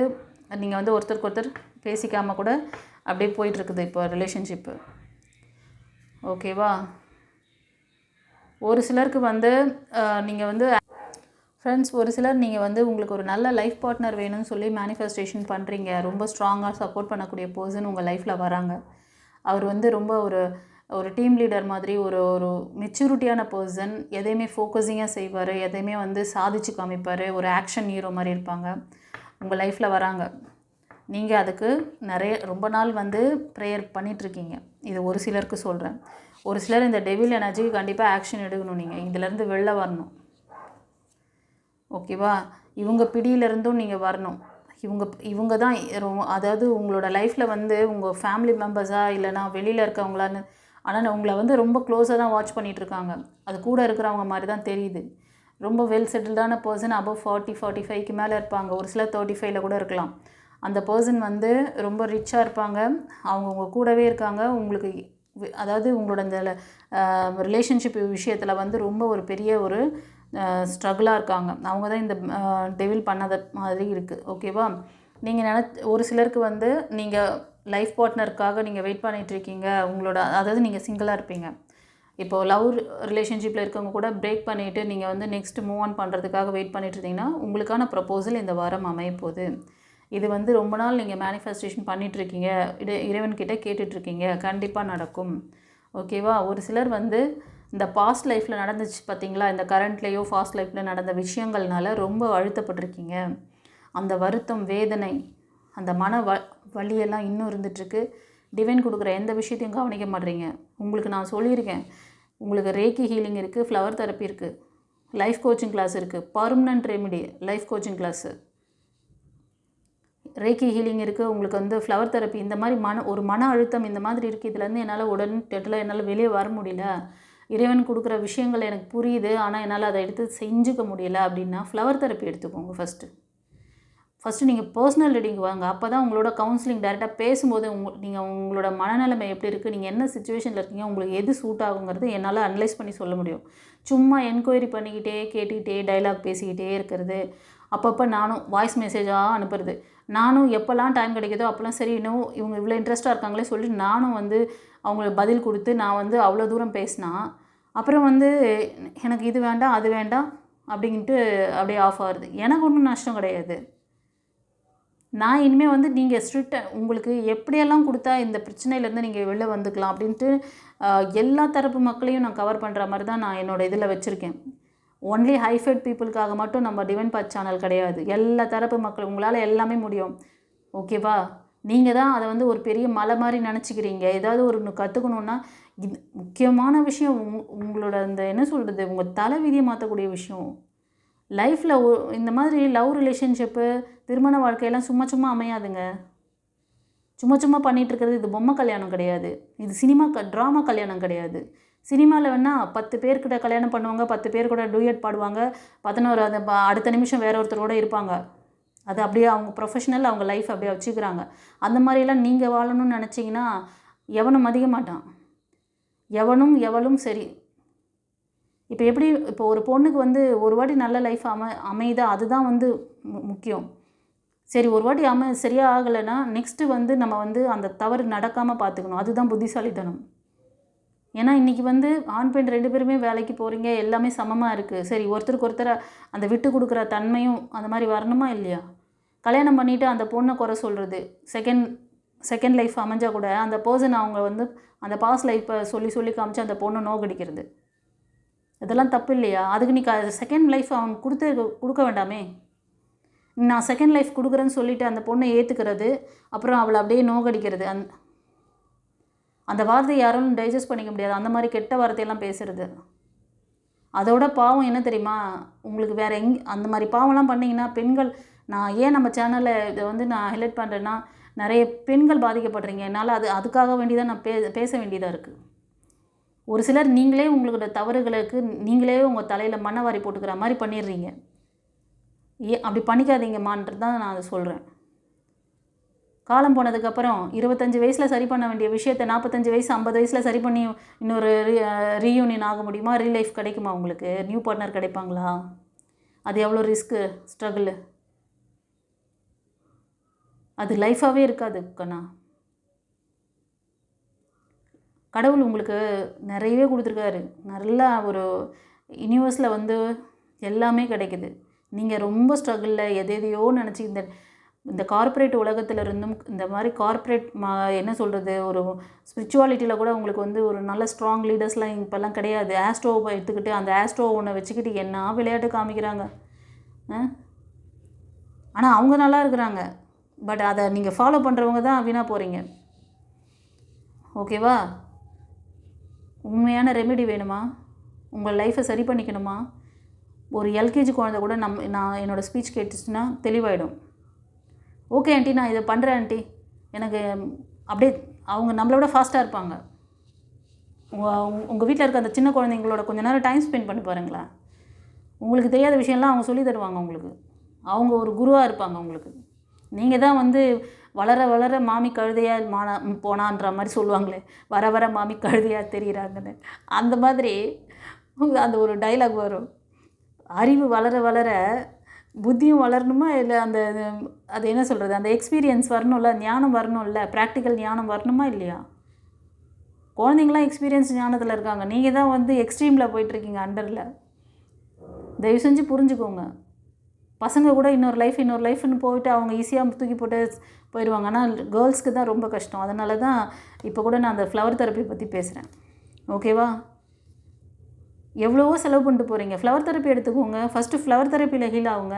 நீங்கள் வந்து ஒருத்தருக்கு ஒருத்தர் பேசிக்காமல் கூட அப்படியே போயிட்டுருக்குது இப்போ ரிலேஷன்ஷிப்பு. ஓகேவா? ஒரு சிலருக்கு வந்து நீங்கள் வந்து ஃப்ரெண்ட்ஸ், ஒரு சிலர் நீங்கள் வந்து உங்களுக்கு ஒரு நல்ல லைஃப் பார்ட்னர் வேணும்னு சொல்லி மேனிஃபெஸ்டேஷன் பண்ணுறீங்க. ரொம்ப ஸ்ட்ராங்காக சப்போர்ட் பண்ணக்கூடிய பர்சன் உங்கள் லைஃப்பில் வராங்க. அவர் வந்து ரொம்ப ஒரு டீம் லீடர் மாதிரி, ஒரு மெச்சூரிட்டியான பர்சன். எதையுமே ஃபோக்கஸிங்காக செய்வார், எதையுமே வந்து சாதிச்சு காமிப்பார். ஒரு ஆக்ஷன் ஹீரோ மாதிரி இருப்பாங்க. உங்கள் லைஃப்பில் வராங்க. நீங்கள் அதுக்கு ரொம்ப நாள் வந்து ப்ரேயர் பண்ணிகிட்ருக்கீங்க. இது ஒரு சிலருக்கு சொல்கிறேன். ஒரு சிலர் இந்த டெவில் எனர்ஜிக்கு கண்டிப்பாக ஆக்ஷன் எடுக்கணும். நீங்கள் இதிலேருந்து வெளில வரணும். ஓகேவா? இவங்க பிடியிலேருந்தும் நீங்கள் வரணும். இவங்க தான் அதாவது உங்களோட லைஃப்பில் வந்து உங்கள் ஃபேமிலி மெம்பர்ஸாக இல்லைனா வெளியில் இருக்கவங்களான்னு, ஆனால் உங்களை வந்து ரொம்ப க்ளோஸாக தான் வாட்ச் பண்ணிகிட்ருக்காங்க. அது கூட இருக்கிறவங்க மாதிரி தான் தெரியுது. ரொம்ப வெல் செட்டில்டான பர்சன், அபவ் 40-45க்கு மேலே இருப்பாங்க. ஒரு சிலர் 35ல் கூட இருக்கலாம். அந்த பர்சன் வந்து ரொம்ப ரிச்சாக இருப்பாங்க. அவங்க உங்கள் கூடவே இருக்காங்க. உங்களுக்கு அதாவது உங்களோட இந்த ரிலேஷன்ஷிப் விஷயத்தில் வந்து ரொம்ப ஒரு பெரிய ஒரு ஸ்ட்ரகிளாக இருக்காங்க. அவங்க தான் இந்த டெவில் பண்ணாத மாதிரி இருக்குது. ஓகேவா? நீங்கள் ஒரு சிலருக்கு வந்து நீங்கள் லைஃப் பார்ட்னருக்காக நீங்கள் வெயிட் பண்ணிகிட்ருக்கீங்க. அதாவது நீங்கள் சிங்கிளாக இருப்பீங்க. இப்போது லவ் ரிலேஷன்ஷிப்பில் இருக்கவங்க கூட பிரேக் பண்ணிவிட்டு நீங்கள் வந்து நெக்ஸ்ட் மூவ் ஆன் பண்ணுறதுக்காக வெயிட் பண்ணிட்டுருந்தீங்கன்னா உங்களுக்கான ப்ரப்போசல் இந்த வாரம் அமையப்போகுது. இது வந்து ரொம்ப நாள் நீங்கள் மேனிஃபெஸ்டேஷன் பண்ணிகிட்ருக்கீங்க, இறைவன்கிட்ட கேட்டுட்ருக்கீங்க. கண்டிப்பாக நடக்கும். ஓகேவா? ஒரு சிலர் வந்து இந்த பாஸ்ட் லைஃப்பில் நடந்துச்சு பார்த்தீங்களா, இந்த கரண்ட்லேயோ ஃபாஸ்ட் லைஃப்பில் நடந்த விஷயங்கள்னால ரொம்ப அழுத்தப்பட்டிருக்கீங்க. அந்த வருத்தம், வேதனை, அந்த மன வலியெல்லாம் இன்னும் இருந்துகிட்ருக்கு. டிவைன் கொடுக்குற எந்த விஷயத்தையும் கவனிக்க மாட்டீங்க. உங்களுக்கு நான் சொல்லியிருக்கேன், உங்களுக்கு ரேக்கி ஹீலிங் இருக்குது, ஃப்ளவர் தெரப்பி இருக்குது, லைஃப் கோச்சிங் கிளாஸ் இருக்குது, permanent remedy life coaching class, reiki healing இருக்குது. உங்களுக்கு வந்து ஃப்ளவர் தெரப்பி. இந்த மாதிரி மன அழுத்தம் இந்த மாதிரி இருக்குது. இதுலேருந்து என்னால் என்னால் வெளியே வர முடியல. இறைவன் கொடுக்குற விஷயங்கள் எனக்கு புரியுது, ஆனால் என்னால் அதை எடுத்து செஞ்சுக்க முடியல அப்படின்னா ஃப்ளவர் தெரப்பி எடுத்துக்கோங்க. ஃபஸ்ட்டு நீங்கள் பர்சனல் ரீடிங் வாங்க. அப்போ தான் உங்களோட கவுன்சிலிங் டைரெக்டாக பேசும்போது நீங்கள் உங்களோட மனநிலைமை எப்படி இருக்குது, நீங்கள் என்ன சுச்சுவேஷனில் இருக்கீங்க, உங்களுக்கு எது சூட் ஆகுங்கிறது என்னால் அனலைஸ் பண்ணி சொல்ல முடியும். சும்மா என்கொயரி பண்ணிக்கிட்டே கேட்டுக்கிட்டே டைலாக் பேசிக்கிட்டே இருக்கிறது அப்பப்போ நானும் வாய்ஸ் மெசேஜாக அனுப்புறது. நானும் எப்போல்லாம் டைம் கிடைக்குதோ அப்போல்லாம் சரி இன்னும் இவங்க இவ்வளோ இன்ட்ரெஸ்ட்டாக இருக்காங்களே சொல்லி நானும் வந்து அவங்களுக்கு பதில் கொடுத்து நான் வந்து அவ்வளோ தூரம் பேசினா, அப்புறம் வந்து எனக்கு இது வேண்டாம் அது வேண்டாம் அப்படின்ட்டு அப்படியே ஆஃப் ஆகுது. எனக்கு ஒன்றும் நஷ்டம் கிடையாது. நான் இனிமேல் வந்து நீங்கள் ஸ்ட்ரிக்டாக உங்களுக்கு எப்படியெல்லாம் கொடுத்தா இந்த பிரச்சனையிலேருந்து நீங்கள் வெளில வந்துக்கலாம் அப்படின்ட்டு எல்லா தரப்பு மக்களையும் நான் கவர் பண்ணுற மாதிரி தான் நான் என்னோடய இதில் வச்சுருக்கேன். ஒன்லி ஹைஃபைட் பீப்புளுக்காக மட்டும் நம்ம டிவைன் பாத் சேனல் கிடையாது. எல்லா தரப்பு மக்கள் உங்களால் எல்லாமே முடியும். ஓகேவா? நீங்கள் தான் அதை வந்து ஒரு பெரிய மலை மாதிரி நினச்சிக்கிறீங்க. ஏதாவது ஒரு கற்றுக்கணுன்னா இது முக்கியமான விஷயம். உங்களோட அந்த என்ன சொல்கிறது, உங்கள் தலைவிதியை மாற்றக்கூடிய விஷயம். லைஃப்பில் இந்த மாதிரி லவ் ரிலேஷன்ஷிப்பு திருமண வாழ்க்கையெல்லாம் சும்மா சும்மா அமையாதுங்க. சும்மா சும்மா பண்ணிகிட்ருக்கிறது இது பொம்மை கல்யாணம் கிடையாது. இது சினிமா ட்ராமா கல்யாணம் கிடையாது. சினிமாவில் வேணால் 10 பேர்கிட்ட கல்யாணம் பண்ணுவாங்க, 10 பேர் கூட டூயட் பாடுவாங்க, 11 அடுத்த நிமிஷம் வேற ஒருத்தரோட இருப்பாங்க. அது அப்படியே அவங்க ப்ரொஃபஷனல், அவங்க லைஃப் அப்படியே வச்சுக்கிறாங்க. அந்த மாதிரிலாம் நீங்கள் வாழணும்னு நினச்சிங்கன்னா எவனும் மதிக்க மாட்டான். எவளும் சரி. இப்போ எப்படி இப்போ ஒரு பொண்ணுக்கு வந்து ஒரு வாட்டி நல்ல லைஃப் அமையுதா, அதுதான் வந்து முக்கியம். சரி ஒரு வாட்டி சரியாக ஆகலைன்னா நெக்ஸ்ட்டு வந்து நம்ம வந்து அந்த தவறு நடக்காமல் பார்த்துக்கணும். அதுதான் புத்திசாலித்தனம். ஏன்னா இன்றைக்கி வந்து ஆண் பெண் 2 பேருமே வேலைக்கு போகிறீங்க, எல்லாமே சமமாக இருக்குது. சரி ஒருத்தருக்கு ஒருத்தர் அந்த விட்டு கொடுக்குற தன்மையும் அந்த மாதிரி வரணுமா இல்லையா? கல்யாணம் பண்ணிவிட்டு அந்த பொண்ணை குறை சொல்கிறது, செகண்ட் லைஃப் அமைஞ்சால் கூட அந்த பர்சன் அவங்க வந்து அந்த பாஸ்ட் லைஃப்பை சொல்லி காமிச்சு அந்த பொண்ணை நோக்கடிக்கிறது, இதெல்லாம் தப்பு இல்லையா? அதுக்கு நீ செகண்ட் லைஃப் அவங்க கொடுக்க வேண்டாமே? நான் செகண்ட் லைஃப் கொடுக்குறேன்னு சொல்லிவிட்டு அந்த பொண்ணை ஏற்றுக்கிறது, அப்புறம் அவளை அப்படியே நோக்கடிக்கிறது, அந்த வார்த்தையை யாரும் டைஜஸ்ட் பண்ணிக்க முடியாது. அந்த மாதிரி கெட்ட வார்த்தையெல்லாம் பேசுகிறது. அதோட பாவம் என்ன தெரியுமா? உங்களுக்கு வேறு அந்த மாதிரி பாவம்லாம் பண்ணிங்கன்னா பெண்கள், நான் ஏன் நம்ம சேனலில் இதை வந்து நான் ஹைலைட் பண்ணுறேன்னா, நிறைய பெண்கள் பாதிக்கப்படுறீங்க. என்னால் அதுக்காக வேண்டி தான் நான் பேச வேண்டியதாக இருக்குது. ஒரு சிலர் நீங்களே உங்களோட தவறுகளுக்கு நீங்களே உங்கள் தலையில் மண்ணை வாரி போட்டுக்கிற மாதிரி பண்ணிடுறீங்க. அப்படி பண்ணிக்காதீங்கம்மான்றது தான் நான் அதை சொல்கிறேன். காலம் போனதுக்கப்புறம் 25 வயசில் சரி பண்ண வேண்டிய விஷயத்தை 45 வயசு 50 வயசில் சரி பண்ணி இன்னொரு ரீயூனியன் ஆக முடியுமா? ரீலைஃப் கிடைக்குமா? உங்களுக்கு நியூ பார்ட்னர் கிடைப்பாங்களா? அது எவ்வளோ ரிஸ்க்கு, ஸ்ட்ரகிள். அது லைஃபாகவே இருக்காது கண்ணா. கடவுள் உங்களுக்கு நிறையவே கொடுத்துருக்காரு. நல்லா ஒரு யூனிவர்ஸில் வந்து எல்லாமே கிடைக்குது. நீங்கள் ரொம்ப ஸ்ட்ரகிளில் எதையோ நினச்சி இந்த கார்ப்பரேட் உலகத்தில் இருந்தும் இந்த மாதிரி கார்ப்பரேட் என்ன சொல்கிறது, ஒரு ஸ்பிரிச்சுவாலிட்டியில் கூட உங்களுக்கு வந்து ஒரு நல்ல ஸ்ட்ராங் லீடர்ஸ்லாம் இப்போல்லாம் கிடையாது. ஆஸ்ட்ரோவை எடுத்துக்கிட்டு அந்த ஆஸ்ட்ரோ ஒன்றை வச்சுக்கிட்டு என்ன விளையாட்டு காமிக்கிறாங்க. ஆனால் அவங்க நல்லா இருக்கிறாங்க. பட் அதை நீங்கள் ஃபாலோ பண்ணுறவங்க தான் வீணாக போகிறீங்க. ஓகேவா? உண்மையான ரெமெடி வேணுமா? உங்கள் லைஃப்பை சரி பண்ணிக்கணுமா? ஒரு எல்கேஜி குழந்தை கூட நான் என்னோடய ஸ்பீச் கேட்டுச்சுன்னா தெளிவாயிடும். ஓகே ஆண்டி, நான் இதை பண்ணுறேன் ஆண்டி, எனக்கு அப்படியே அவங்க நம்மளோட ஃபாஸ்ட்டாக இருப்பாங்க. உங்கள் வீட்டில் இருக்க அந்த சின்ன குழந்தைங்களோட கொஞ்சம் நேரம் டைம் ஸ்பெண்ட் பண்ணி பாருங்களேன். உங்களுக்கு தெரியாத விஷயம்லாம் அவங்க சொல்லி தருவாங்க உங்களுக்கு. அவங்க ஒரு குருவாக இருப்பாங்க உங்களுக்கு. நீங்கள் தான் வந்து வளர வளர மாமி கழுதையாக போனான்ற மாதிரி சொல்லுவாங்களே, வர வர மாமி கழுதையாக தெரிகிறாங்கன்னு. அந்த மாதிரி அந்த ஒரு டைலாக் வரும். அறிவு வளர வளர புத்தியும் வளரணுமா, இல்லை அது என்ன சொல்கிறது, அந்த எக்ஸ்பீரியன்ஸ் வரணும்ல, ஞானம் வரணும்ல, ப்ராக்டிக்கல் ஞானம் வரணுமா இல்லையா? குழந்தைங்களாம் எக்ஸ்பீரியன்ஸ் ஞானத்தில் இருக்காங்க. நீங்கள் தான் வந்து எக்ஸ்ட்ரீமில் போயிட்டுருக்கீங்க, அண்டரில். தயவு செஞ்சு புரிஞ்சுக்கோங்க. பசங்க கூட இன்னொரு லைஃப்னு போயிட்டு அவங்க ஈஸியாக தூக்கி போட்டு போயிடுவாங்க. ஆனால் கேர்ள்ஸ்க்கு தான் ரொம்ப கஷ்டம். அதனால தான் இப்போ கூட நான் அந்த ஃப்ளவர் தெரப்பி பற்றி பேசுகிறேன். ஓகேவா? எவ்வளவோ செலவு பண்ணிட்டு போகிறீங்க. ஃப்ளவர் தெரப்பி எடுத்துக்கோங்க. ஃபஸ்ட்டு ஃப்ளவர் தெரப்பியில் ஹீல் ஆகுங்க.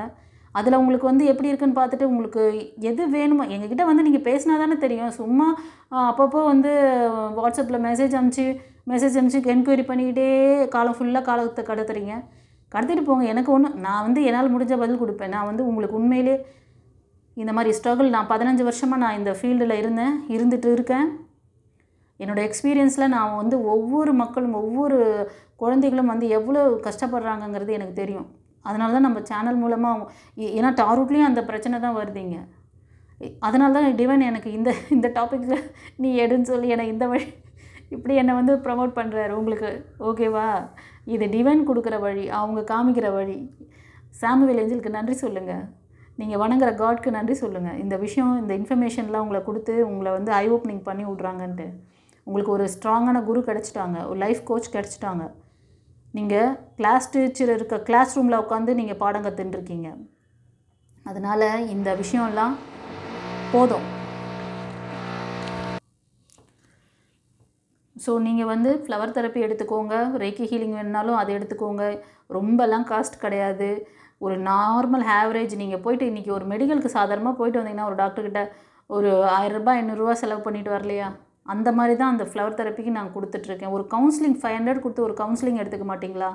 அதில் உங்களுக்கு வந்து எப்படி இருக்குன்னு பார்த்துட்டு உங்களுக்கு எது வேணுமோ எங்ககிட்ட வந்து நீங்கள் பேசினா தானே தெரியும். சும்மா அப்பப்போ வந்து வாட்ஸ்அப்பில் மெசேஜ் அனுப்பிச்சு என்கொயரி பண்ணிக்கிட்டே காலம் ஃபுல்லாக காலத்தை கடத்திட்டு போங்க. எனக்கு நான் வந்து என்னால் முடிஞ்ச பதில் கொடுப்பேன். நான் வந்து உங்களுக்கு உண்மையிலே இந்த மாதிரி ஸ்ட்ரகிள் நான் 15 வருஷமாக நான் இந்த ஃபீல்டில் இருந்துட்டு இருக்கேன். என்னோடய எக்ஸ்பீரியன்ஸில் நான் வந்து ஒவ்வொரு மக்களும் ஒவ்வொரு குழந்தைகளும் வந்து எவ்வளோ கஷ்டப்படுறாங்கங்கிறது எனக்கு தெரியும். அதனால தான் நம்ம சேனல் மூலமாக ஏன்னா டாரூட்லேயும் அந்த பிரச்சனை தான் வருதுங்க. அதனால தான் டிவைன் எனக்கு இந்த டாப்பிக்கில் நீ எடுன்னு சொல்லி என்னை இந்த வழி இப்படி என்னை வந்து ப்ரமோட் பண்ணுறாரு உங்களுக்கு. ஓகேவா? இது டிவைன் கொடுக்குற வழி, அவங்க காமிக்கிற வழி. சாமுவேல் ஏஞ்சலுக்கு நன்றி சொல்லுங்கள். நீங்கள் வணங்குற காட்க்கு நன்றி சொல்லுங்கள். இந்த விஷயம், இந்த இன்ஃபர்மேஷன்லாம் உங்களை கொடுத்து உங்களை வந்து ஐ ஓப்பனிங் பண்ணி விட்றாங்கன்ட்டு. உங்களுக்கு ஒரு ஸ்ட்ராங்கான குரு கிடச்சிட்டாங்க, ஒரு லைஃப் கோச் கிடச்சிட்டாங்க. நீங்கள் கிளாஸ் டீச்சர் இருக்க கிளாஸ் ரூமில் உட்காந்து நீங்கள் பாடம் கற்றுட்டுருக்கீங்க. அதனால் இந்த விஷயம்லாம் போதும். ஸோ நீங்கள் வந்து ஃப்ளவர் தெரப்பி எடுத்துக்கோங்க, ரேக்கி ஹீலிங் வேணுனாலும் அதை எடுத்துக்கோங்க. ரொம்பலாம் காஸ்ட் கிடையாது. ஒரு நார்மல் ஆவரேஜ் நீங்கள் போய்ட்டு இன்றைக்கி ஒரு மெடிக்கலுக்கு சாதாரணமாக போய்ட்டு வந்தீங்கன்னா ஒரு டாக்டர்கிட்ட ஒரு 1000 ரூபாய் 800 செலவு பண்ணிட்டு வரலையா? அந்த மாதிரி தான் அந்த ஃப்ளவர் தெரப்பிக்கு நான் கொடுத்துட்ருக்கேன். ஒரு கவுன்சிலிங் 500 கொடுத்து ஒரு கவுன்சிலிங் எடுத்துக்க மாட்டிங்களா?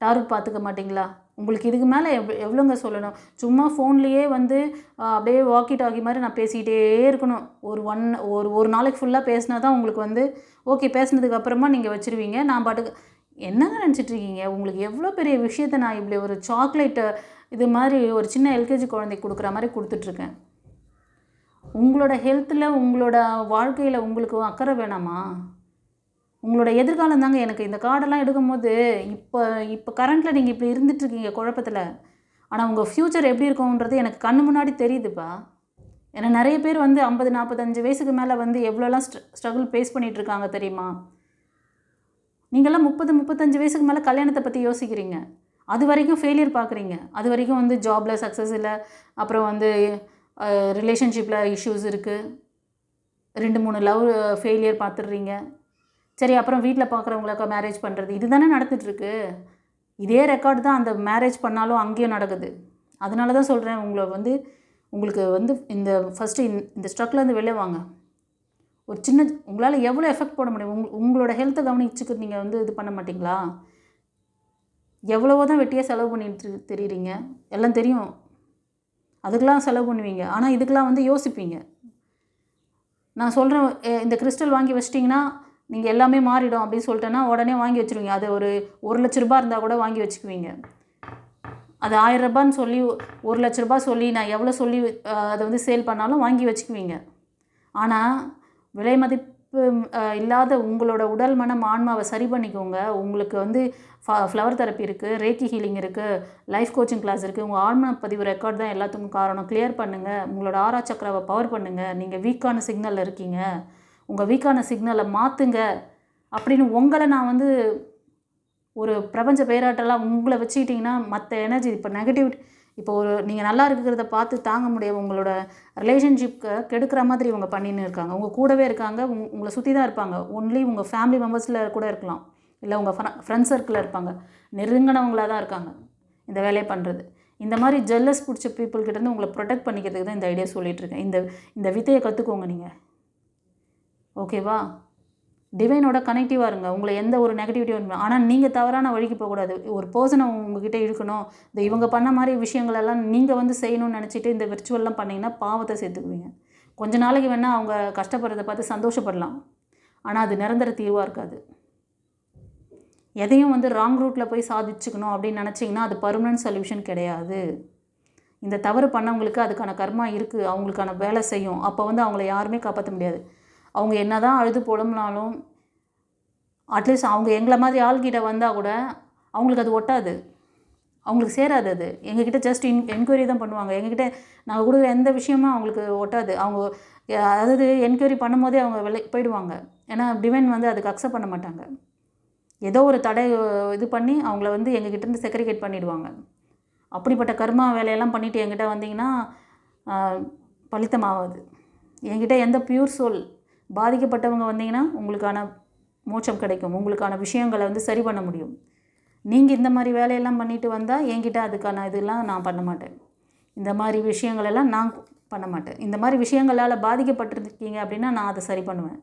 டார்கெட் பார்த்துக்க மாட்டிங்களா? உங்களுக்கு இதுக்கு மேலே எவ்வளோங்க சொல்லணும்? சும்மா ஃபோன்லேயே வந்து அப்படியே வாக்கி டாக்கி மாதிரி நான் பேசிக்கிட்டே இருக்கணும். ஒரு நாளைக்கு ஃபுல்லாக பேசினா தான் உங்களுக்கு வந்து ஓகே, பேசினதுக்கு அப்புறமா நீங்கள் வச்சுருவீங்க. நான் பாட்டுக்கு என்னங்க நினச்சிட்ருக்கீங்க? உங்களுக்கு எவ்வளோ பெரிய விஷயத்த நான் இப்படி ஒரு சாக்லேட்டை இது மாதிரி ஒரு சின்ன எல்கேஜி குழந்தைக்கு கொடுக்குற மாதிரி கொடுத்துட்ருக்கேன். உங்களோட ஹெல்த்தில், உங்களோட வாழ்க்கையில் உங்களுக்கு அக்கறை வேணாமா? உங்களோட எதிர்காலம் தாங்க. எனக்கு இந்த கார்டெல்லாம் எடுக்கும்போது இப்போ கரண்ட்டில் நீங்கள் இப்படி இருந்துகிட்ருக்கீங்க குழப்பத்தில். ஆனால் உங்கள் ஃப்யூச்சர் எப்படி இருக்கும்ன்றது எனக்கு கண்ணு முன்னாடி தெரியுதுப்பா. ஏன்னா நிறைய பேர் வந்து 50 45 வயசுக்கு மேலே வந்து எவ்வளோலாம் ஸ்ட்ரகிள் ஃபேஸ் பண்ணிகிட்ருக்காங்க தெரியுமா? நீங்கள்லாம் 30 35 வயசுக்கு மேலே கல்யாணத்தை பற்றி யோசிக்கிறீங்க. அது வரைக்கும் ஃபெயிலியர் பார்க்குறீங்க. அது வரைக்கும் வந்து ஜாபில் சக்ஸஸ் இல்லை, அப்புறம் வந்து ரிலேஷன்ஷிப்பில் இஷ்யூஸ் இருக்குது, 2 3 லவ் ஃபெயிலியர் பார்த்துடுறீங்க. சரி, அப்புறம் வீட்டில் பார்க்குறவங்களுக்கு மேரேஜ் பண்ணுறது, இது தானே நடந்துகிட்ருக்கு. இதே ரெக்கார்டு தான் அந்த மேரேஜ் பண்ணாலும் அங்கேயும் நடக்குது. அதனால தான் சொல்கிறேன், உங்களுக்கு வந்து இந்த ஃபஸ்ட்டு இந்த ஸ்ட்ரக்லேருந்து வெளில வாங்க. ஒரு சின்ன உங்களால் எவ்வளோ எஃபெக்ட் போட முடியும்? உங்களோட ஹெல்த்தை கவனிச்சுக்கு நீங்கள் வந்து இது பண்ண மாட்டிங்களா? எவ்வளவோ தான் வெட்டியாக செலவு பண்ணிட்டு தெரியுறீங்க. எல்லாம் தெரியும், அதுக்கெலாம் செலவு பண்ணுவீங்க. ஆனால் இதுக்கெலாம் வந்து யோசிப்பீங்க. நான் சொல்கிறேன், இந்த கிறிஸ்டல் வாங்கி வச்சிட்டிங்கன்னா நீங்கள் எல்லாமே மாறிடும் அப்படின்னு சொல்லிட்டேன்னா உடனே வாங்கி வச்சுருவீங்க. அது ஒரு 1 லட்ச ரூபா இருந்தால் கூட வாங்கி வச்சுக்குவீங்க. அது 1000 ரூபான்னு சொல்லி 1 லட்ச ரூபா சொல்லி நான் எவ்வளோ சொல்லி அதை வந்து சேல் பண்ணாலும் வாங்கி வச்சுக்குவீங்க. ஆனால் விலை மதிப்பு இல்லாத உங்களோட உடல் மனம் ஆன்மாவை சரி பண்ணிக்கோங்க. உங்களுக்கு வந்து ஃப்ளவர் தெரப்பி இருக்குது, ரேக்கி ஹீலிங் இருக்குது, லைஃப் கோச்சிங் கிளாஸ் இருக்குது. உங்கள் ஆன்மா பதிவு ரெக்கார்ட் தான் எல்லாத்துக்கும் காரணம். கிளியர் பண்ணுங்கள். உங்களோட ஆறா சக்கராவை பவர் பண்ணுங்கள். நீங்கள் வீக்கான சிக்னலில் இருக்கீங்க, உங்கள் வீக்கான சிக்னலை மாற்றுங்க அப்படின்னு உங்களை நான் வந்து ஒரு பிரபஞ்ச பேராட்டெல்லாம் உங்களை வச்சுக்கிட்டிங்கன்னா மற்ற எனர்ஜி இப்போ நெகட்டிவிட்டி, இப்போ ஒரு நீங்கள் நல்லா இருக்கிறத பார்த்து தாங்க முடியாது, உங்களோட ரிலேஷன்ஷிப்க்கு கெடுக்கிற மாதிரி இவங்க பண்ணின்னு இருக்காங்க. உங்கள் கூடவே இருக்காங்க, உங்களை சுற்றி தான் இருப்பாங்க. ஒன்லி உங்கள் ஃபேமிலி மெம்பர்ஸில் கூட இருக்கலாம், இல்லை உங்கள் ஃப்ரெண்ட்ஸ் சர்க்கிளில் இருப்பாங்க, நெருங்கினவங்களாக தான் இருக்காங்க இந்த வேலையை பண்ணுறது. இந்த மாதிரி ஜெல்லஸ் பிடிச்ச பீப்புள்கிட்டேருந்து உங்களை ப்ரொடெக்ட் பண்ணிக்கிறதுக்கு தான் இந்த ஐடியா சொல்லிகிட்ருக்கேன். இந்த வித்தையை கற்றுக்கோங்க நீங்கள், ஓகேவா? டிவைனோட கனெக்டிவாக இருங்க. உங்களை எந்த ஒரு நெகட்டிவிட்டியும், ஆனால் நீங்கள் தவறான வழிக்கு போகக்கூடாது. ஒரு பர்சனை உங்ககிட்ட இழுக்கணும், இந்த இவங்க பண்ண மாதிரி விஷயங்களெல்லாம் நீங்கள் வந்து செய்யணும்னு நினச்சிட்டு இந்த விர்ச்சுவல்லாம் பண்ணிங்கன்னா பாவத்தை சேர்த்துக்குவீங்க. கொஞ்ச நாளைக்கு வேணால் அவங்க கஷ்டப்படுறதை பார்த்து சந்தோஷப்படலாம், ஆனால் அது நிரந்தர தீர்வாக இருக்காது. எதையும் வந்து ராங் ரூட்டில் போய் சாதிச்சுக்கணும் அப்படின்னு நினச்சிங்கன்னா அது பர்மனன்ட் சொல்யூஷன் கிடையாது. இந்த தவறு பண்ணவங்களுக்கு அதுக்கான கர்மா இருக்குது, அவங்களுக்கான வேலை செய்யும். அப்போ வந்து அவங்கள யாருமே காப்பாற்ற முடியாது. அவங்க என்ன தான் அழுது புலம்புனாலும் அட்லீஸ்ட் அவங்க எங்களை மாதிரி ஆள்கிட்ட வந்தால் கூட அவங்களுக்கு அது ஒட்டாது, அவங்களுக்கு சேராது. அது எங்ககிட்ட ஜஸ்ட் என்கொயரி தான் பண்ணுவாங்க. எங்ககிட்ட நாங்கள் கொடுக்குற எந்த விஷயமும் அவங்களுக்கு ஒட்டாது. அவங்க அதாவது என்கொயரி பண்ணும்போதே அவங்க போயிடுவாங்க. ஏன்னா டிவைன் வந்து அதுக்கு அக்செப்ட் பண்ண மாட்டாங்க. ஏதோ ஒரு தடை இது பண்ணி அவங்கள வந்து எங்ககிட்டேருந்து செக்ரிகேட் பண்ணிவிடுவாங்க. அப்படிப்பட்ட கர்மா வேலையெல்லாம் பண்ணிவிட்டு என்கிட்ட வந்தீங்கன்னா பலித்தமாகாது. என்கிட்ட எந்த பியூர் சோல் பாதிக்கப்பட்டவங்க வந்தீங்கன்னா உங்களுக்கான மோட்சம் கிடைக்கும், உங்களுக்கான விஷயங்களை வந்து சரி பண்ண முடியும். நீங்கள் இந்த மாதிரி வேலையெல்லாம் பண்ணிட்டு வந்தால் என்கிட்ட அதுக்கான இதெல்லாம் நான் பண்ண மாட்டேன். இந்த மாதிரி விஷயங்களெல்லாம் நான் பண்ண மாட்டேன். இந்த மாதிரி விஷயங்களால் பாதிக்கப்பட்டிருக்கீங்க அப்படின்னா நான் அதை சரி பண்ணுவேன்,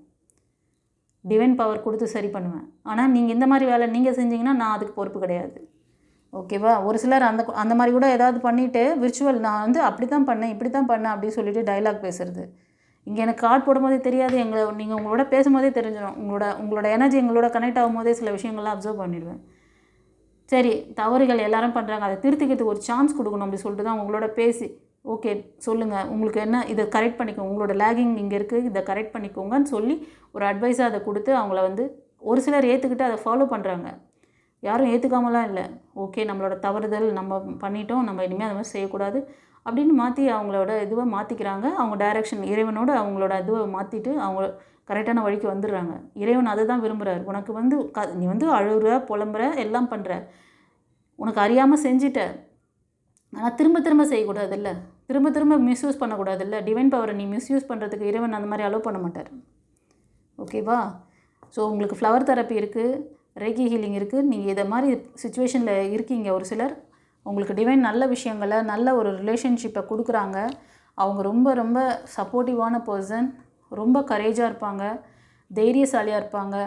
டிவைன் பவர் கொடுத்து சரி பண்ணுவேன். ஆனால் நீங்கள் இந்த மாதிரி வேலை நீங்கள் செஞ்சீங்கன்னா நான் அதுக்கு பொறுப்பு கிடையாது, ஓகேவா? ஒரு சிலர் அந்த மாதிரி கூட ஏதாவது பண்ணிவிட்டு விர்ச்சுவல் நான் வந்து அப்படி தான் பண்ணேன் இப்படி தான் பண்ணேன் அப்படின்னு சொல்லிட்டு டைலாக் பேசுகிறது. இங்கே எனக்கு கார்டு போடும்போதே தெரியாது, நீங்கள் உங்களோட பேசும்போதே தெரிஞ்சிடும். உங்களோட எனர்ஜி எங்களோட கனெக்ட் ஆகும்போதே சில விஷயங்கள்லாம் அப்சர்வ் பண்ணிடுவேன். சரி, தவறுகள் எல்லாரும் பண்ணுறாங்க, அதை திருத்திக்கிறதுக்கு ஒரு சான்ஸ் கொடுக்கணும் அப்படி சொல்லிட்டு தான் உங்களோட பேசி ஓகே சொல்லுங்கள், உங்களுக்கு என்ன இதை கரெக்ட் பண்ணிக்கோங்க, உங்களோட லேகிங் இங்கே இருக்குது, இதை கரெக்ட் பண்ணிக்கோங்கன்னு சொல்லி ஒரு அட்வைஸாக அதை கொடுத்து அவங்கள வந்து ஒரு சிலர் ஏற்றுக்கிட்டு அதை ஃபாலோ பண்ணுறாங்க. யாரும் ஏற்றுக்காமலாம் இல்லை. ஓகே, நம்மளோட தவறுதல், நம்ம பண்ணிட்டோம், நம்ம இனிமேல் அந்த மாதிரி செய்யக்கூடாது அப்படின்னு மாற்றி அவங்களோட இதுவை மாற்றிக்கிறாங்க. அவங்க டைரெக்ஷன் இறைவனோட அவங்களோட இதுவை மாற்றிட்டு அவங்க கரெக்டான வழிக்கு வந்துடுறாங்க. இறைவன் அதை தான் விரும்புகிறார். உனக்கு வந்து நீ வந்து அழுகிற, புலம்புற, எல்லாம் பண்ணுற, உனக்கு அறியாமல் செஞ்சிட்ட, ஆனால் திரும்ப திரும்ப செய்யக்கூடாதுல்ல, திரும்ப திரும்ப மிஸ்யூஸ் பண்ணக்கூடாதுல்ல. டிவைன் பவரை நீ மிஸ்யூஸ் பண்ணுறதுக்கு இறைவன் அந்த மாதிரி அலோவ் பண்ண மாட்டார். ஓகேவா? ஸோ உங்களுக்கு ஃப்ளவர் தெரப்பி இருக்குது, ரேக்கி ஹீலிங் இருக்குது. நீங்கள் இதை மாதிரி சுச்சுவேஷனில் இருக்கீங்க. ஒரு சிலர் உங்களுக்கு டிவைன் நல்ல விஷயங்களை, நல்ல ஒரு ரிலேஷன்ஷிப்பை கொடுக்குறாங்க. அவங்க ரொம்ப ரொம்ப சப்போர்ட்டிவான பர்சன், ரொம்ப கரேஜாக இருப்பாங்க, தைரியசாலியாக இருப்பாங்க,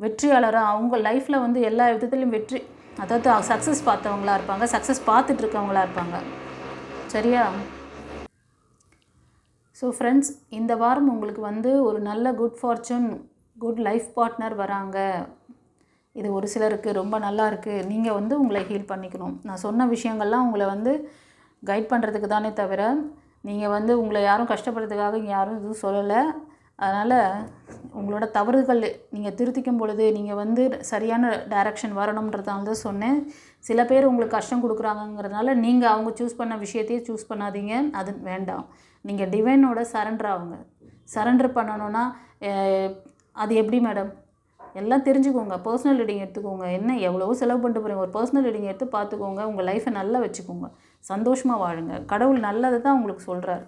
வெற்றியாளராக அவங்க லைஃப்பில் வந்து எல்லா விதத்துலேயும் வெற்றி, அதாவது சக்ஸஸ் பார்த்தவங்களா இருப்பாங்க, சக்ஸஸ் பார்த்துட்ருக்கவங்களா இருப்பாங்க. சரியா? ஸோ ஃப்ரெண்ட்ஸ், இந்த வாரம் உங்களுக்கு வந்து ஒரு நல்ல good fortune, good life partner வராங்க. இது ஒரு சிலருக்கு ரொம்ப நல்லா இருக்குது. நீங்கள் வந்து உங்களை ஹீல் பண்ணிக்கணும். நான் சொன்ன விஷயங்கள்லாம் உங்களை வந்து கைட் பண்ணுறதுக்கு தானே தவிர நீங்கள் வந்து உங்களை யாரும் கஷ்டப்படுறதுக்காக இங்கே யாரும் எதுவும் சொல்லலை. அதனால் உங்களோட தவறுகள் நீங்கள் திருத்திக்கும் பொழுது நீங்கள் வந்து சரியான டைரக்ஷன் வரணுன்றதால தான் சொன்னேன். சில பேர் உங்களுக்கு கஷ்டம் கொடுக்குறாங்கங்கிறதுனால நீங்கள் அவங்க சூஸ் பண்ண விஷயத்தையே சூஸ் பண்ணாதீங்க. அது வேண்டாம். நீங்கள் டிவைனோட சரண்டர் ஆகுங்க. சரண்டர் பண்ணணுன்னா அது எப்படி மேடம்? எல்லாம் தெரிஞ்சுக்கோங்க. பர்சனல் ரீடிங் எடுத்துக்கோங்க. என்ன எவ்வளவோ செலவு பண்ணிட்டு போகிறீங்க, ஒரு பர்சனல் ரீடிங் எடுத்து பார்த்துக்கோங்க. உங்கள் லைஃப்பை நல்லா வச்சுக்கோங்க, சந்தோஷமாக வாழுங்க. கடவுள் நல்லது தான் உங்களுக்கு சொல்கிறார்.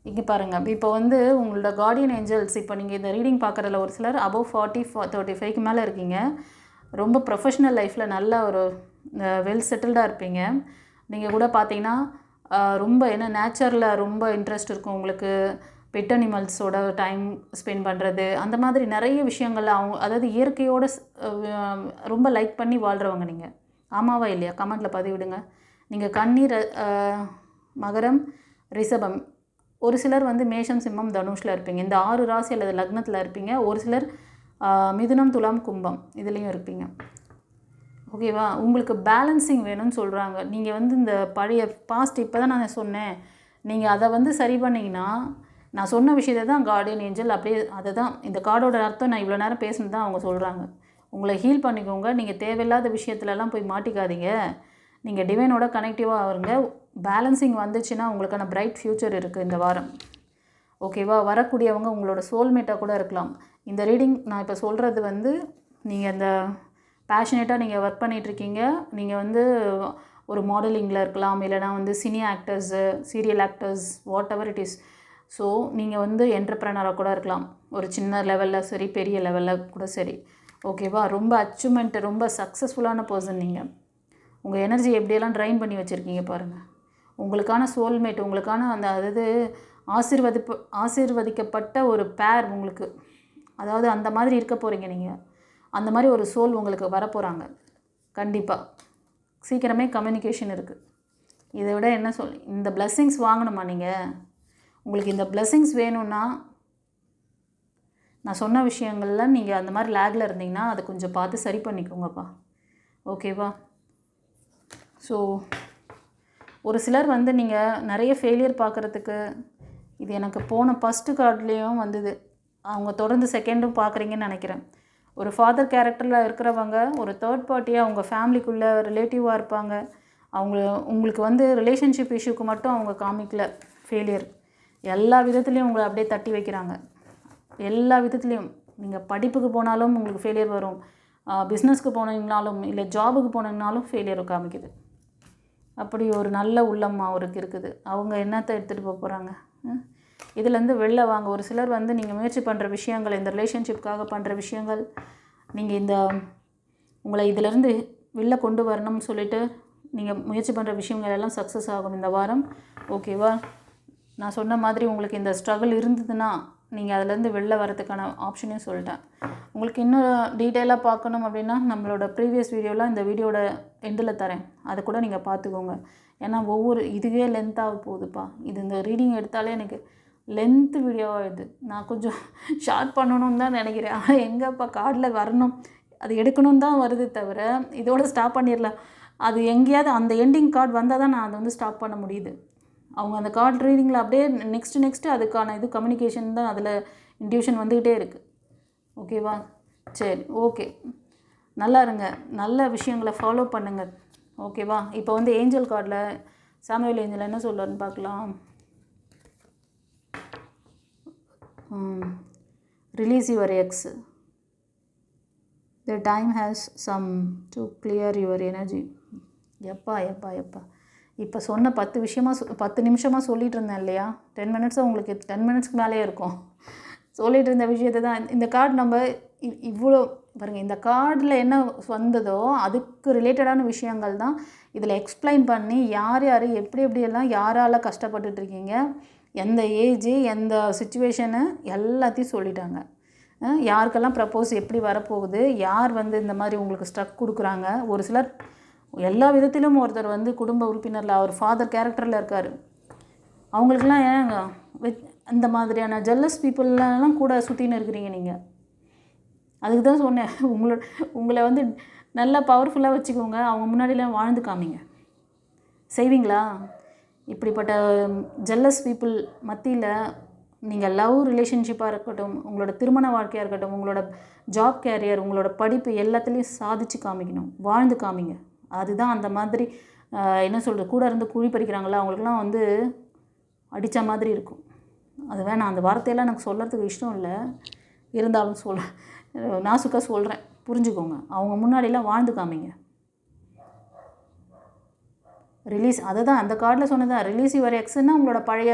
இங்கே பாருங்கள், இப்போ வந்து உங்களோட கார்டியன் ஏஞ்சல்ஸ், இப்போ நீங்கள் இந்த ரீடிங் பார்க்குறதுல ஒரு சிலர் அபவ் 35 மேலே இருக்கீங்க. ரொம்ப ப்ரொஃபஷ்னல் லைஃப்பில் நல்ல ஒரு வெல் செட்டில்டாக இருப்பீங்க. நீங்கள் கூட பார்த்தீங்கன்னா ரொம்ப நேச்சரில் ரொம்ப இன்ட்ரெஸ்ட் இருக்கும் உங்களுக்கு. பெட் அனிமல்ஸோட டைம் ஸ்பெண்ட் பண்ணுறது, அந்த மாதிரி நிறைய விஷயங்கள் அதாவது இயற்கையோடு ரொம்ப லைக் பண்ணி வாழ்கிறவங்க நீங்கள். ஆமாவா இல்லையா? கமெண்ட்டில் பதிவிடுங்க. நீங்கள் கன்னி, மகரம், ரிஷபம், ஒரு சிலர் வந்து மேஷம், சிம்மம், தனுஷில் இருப்பீங்க. இந்த 6 ராசி அல்லது லக்னத்தில் இருப்பீங்க. ஒரு சிலர் மிதுனம், துலாம், கும்பம் இதுலேயும் இருப்பீங்க. ஓகேவா? உங்களுக்கு பேலன்சிங் வேணும்னு சொல்கிறாங்க. நீங்கள் வந்து இந்த பழைய பாஸ்ட் இப்போ தான் நான் சொன்னேன், நீங்கள் அதை வந்து சரி பண்ணிங்கன்னா, நான் சொன்ன விஷயத்தை தான் கார்டியன் ஏஞ்சல் அப்படியே அதை தான் இந்த கார்டோட அர்த்தம் நான் இவ்வளோ நேரம் பேசுனது தான் அவங்க சொல்கிறாங்க. உங்களை ஹீல் பண்ணிக்கோங்க. நீங்கள் தேவையில்லாத விஷயத்துலலாம் போய் மாட்டிக்காதீங்க. நீங்கள் டிவைனோட கனெக்டிவாக ஆகுங்க. பேலன்சிங் வந்துச்சுன்னா உங்களுக்கான பிரைட் ஃப்யூச்சர் இருக்குது இந்த வாரம். ஓகேவா? வரக்கூடியவங்க உங்களோட சோல்மேட்டாக கூட இருக்கலாம். இந்த ரீடிங் நான் இப்போ சொல்கிறது வந்து நீங்கள் இந்த பேஷனேட்டாக நீங்கள் ஒர்க் பண்ணிகிட்ருக்கீங்க. நீங்கள் வந்து ஒரு மாடலிங்கில் இருக்கலாம், இல்லைனா வந்து cine actors, serial actors, whatever it is. So நீங்கள் வந்து என்டர்ப்ரனராக கூட இருக்கலாம், ஒரு சின்ன லெவலில் சரி, பெரிய லெவலில் கூட சரி. ஓகேவா? ரொம்ப அச்சீவ்மெண்ட்டு, ரொம்ப சக்ஸஸ்ஃபுல்லான பர்சன் நீங்கள். உங்கள் எனர்ஜி எப்படியெல்லாம் ட்ரைன் பண்ணி வச்சுருக்கீங்க பாருங்கள். உங்களுக்கான சோல்மேட், உங்களுக்கான அந்த அதாவது ஆசீர்வதிக்கப்பட்ட ஒரு பேர் உங்களுக்கு, அதாவது அந்த மாதிரி இருக்க போகிறீங்க நீங்கள். அந்த மாதிரி ஒரு சோல் உங்களுக்கு வரப்போகிறாங்க கண்டிப்பாக. சீக்கிரமே கம்யூனிகேஷன் இருக்குது. இதை விட என்ன இந்த பிளெஸ்ஸிங்ஸ் வாங்கணுமா நீங்கள்? உங்களுக்கு இந்த பிளெஸ்ஸிங்ஸ் வேணும்னா நான் சொன்ன விஷயங்கள்லாம் நீங்கள் அந்த மாதிரி லேகில் இருந்தீங்கன்னா அதை கொஞ்சம் பார்த்து சரி பண்ணிக்கோங்கப்பா. ஓகேவா? ஸோ ஒரு சிலர் வந்து நீங்கள் நிறைய ஃபெயிலியர் பார்க்குறதுக்கு, இது எனக்கு போன ஃபஸ்ட்டு கார்ட்லேயும் வந்தது, அவங்க தொடர்ந்து செகண்டும் பார்க்குறீங்கன்னு நினைக்கிறேன். ஒரு ஃபாதர் கேரக்டரில் இருக்கிறவங்க ஒரு தேர்ட் பார்ட்டியாக அவங்க ஃபேமிலிக்குள்ளே ரிலேட்டிவாக இருப்பாங்க. உங்களுக்கு வந்து ரிலேஷன்ஷிப் இஷ்யூக்கு மட்டும் அவங்க காமிக்கல ஃபெயிலியர். எல்லா விதத்துலேயும் உங்களை அப்படியே தட்டி வைக்கிறாங்க. எல்லா விதத்துலேயும் நீங்கள் படிப்புக்கு போனாலும் உங்களுக்கு ஃபெயிலியர் வரும், பிஸ்னஸ்க்கு போனீங்கனாலும் இல்லை ஜாபுக்கு போனீங்கனாலும் ஃபெயிலியர் காமிக்குது. அப்படி ஒரு நல்ல உள்ளம் அவருக்கு இருக்குது. அவங்க என்னத்தை எடுத்துகிட்டு போக போகிறாங்க? இதுலேருந்து வெளில வாங்க. ஒரு சிலர் வந்து நீங்கள் முயற்சி பண்ணுற விஷயங்கள், இந்த ரிலேஷன்ஷிப்காக பண்ணுற விஷயங்கள், நீங்கள் உங்களை இதிலேருந்து வெளில கொண்டு வரணும்னு சொல்லிவிட்டு நீங்கள் முயற்சி பண்ணுற விஷயங்கள் எல்லாம் சக்ஸஸ் ஆகும் இந்த வாரம். ஓகேவா? நான் சொன்ன மாதிரி உங்களுக்கு இந்த ஸ்ட்ரகிள் இருந்ததுன்னா நீங்கள் அதிலேருந்து வெளில வரதுக்கான ஆப்ஷனையும் சொல்லிட்டேன். உங்களுக்கு இன்னும் டீட்டெயிலாக பார்க்கணும் அப்படின்னா நம்மளோட ப்ரீவியஸ் வீடியோவில் இந்த வீடியோட எண்டில் தரேன், அதை கூட நீங்கள் பார்த்துக்கோங்க. ஏன்னா இதுவே லென்த்தாக போகுதுப்பா. இந்த ரீடிங் எடுத்தாலே எனக்கு லென்த்து வீடியோவாக இது. நான் கொஞ்சம் ஷார்ட் பண்ணணும்னு தான் நினைக்கிறேன். ஆனால் எங்கேப்பா கார்டில் வரணும், அது எடுக்கணும்னு தான் வருது தவிர இதோடு ஸ்டாப் பண்ணிடலாம். அது எங்கேயாவது அந்த எண்டிங் கார்டு வந்தால் தான் நான் அதை வந்து ஸ்டாப் பண்ண முடியுது. அவங்க அந்த கார்டு ரீடிங்கில் அப்படியே நெக்ஸ்ட்டு அதுக்கான கம்யூனிகேஷன் தான் அதில் இன்ட்யூஷன் வந்துக்கிட்டே இருக்குது. ஓகேவா? சரி, ஓகே. நல்லா இருங்க, நல்ல விஷயங்களை ஃபாலோ பண்ணுங்கள். ஓகேவா? இப்போ வந்து ஏஞ்சல் கார்டில் சாமுவேல் ஏஞ்சல் என்ன சொல்கிறாருன்னு பார்க்கலாம். Release your ex, the time has come to clear your energy. எப்பா எப்பா எப்பா இப்போ சொன்ன 10 நிமிஷமாக சொல்லிகிட்டு இருந்தேன் இல்லையா? 10 மினிட்ஸாக உங்களுக்கு 10 மினிட்ஸ்க்கு மேலே இருக்கும் சொல்லிகிட்டு இருந்த விஷயத்தை தான் இந்த கார்டு நம்ம இவ்வளோ பாருங்கள். இந்த கார்டில் என்ன வந்ததோ அதுக்கு ரிலேட்டடான விஷயங்கள் தான் இதில் எக்ஸ்பிளைன் பண்ணி யார் யார் எப்படியெல்லாம் யாரால் கஷ்டப்பட்டுட்ருக்கீங்க, எந்த ஏஜ் எந்த சுச்சுவேஷனு எல்லாத்தையும் சொல்லிட்டாங்க. யாருக்கெல்லாம் ப்ரப்போஸ் எப்படி வரப்போகுது, யார் வந்து இந்த மாதிரி உங்களுக்கு ஸ்ட்ரக் கொடுக்குறாங்க. ஒரு சிலர் எல்லா விதத்திலும் ஒருத்தர் வந்து குடும்ப உறுப்பினரில் அவர் ஃபாதர் கேரக்டரில் இருக்கார். அவங்களுக்கெல்லாம் ஏங்க அந்த மாதிரியான ஜெல்லஸ் பீப்புளெலாம் கூட சுற்றின்னு இருக்கிறீங்க நீங்கள். அதுக்கு தான் சொன்னேன், உங்களை வந்து நல்லா பவர்ஃபுல்லாக வச்சுக்கோங்க. அவங்க முன்னாடிலாம் வாழ்ந்து காமிங்க. செய்வீங்களா? இப்படிப்பட்ட ஜெல்லஸ் பீப்புள் மத்தியில் நீங்கள் லவ் ரிலேஷன்ஷிப்பாக இருக்கட்டும், உங்களோட திருமண வாழ்க்கையாக இருக்கட்டும், உங்களோட ஜாப் கேரியர், உங்களோட படிப்பு எல்லாத்துலேயும் சாதிச்சு காமிக்கணும், வாழ்ந்து காமிங்க. அதுதான் அந்த மாதிரி என்ன சொல்கிறது, கூட இருந்து குழி பறிக்கிறாங்களா அவங்களுக்குலாம் வந்து அடித்த மாதிரி இருக்கும். அது வேணாம், அந்த வார்த்தையெல்லாம் எனக்கு சொல்கிறதுக்கு இஷ்டம் இல்லை, இருந்தாலும் நாசுக்காக சொல்கிறேன், புரிஞ்சுக்கோங்க. அவங்க முன்னாடிலாம் வாழ்ந்து காமிங்க. ரிலீஸ், அதை தான் அந்த கார்டில் சொன்னதான், ரிலீஸ் யுவர் எக்ஸ்ன்னா உங்களோட பழைய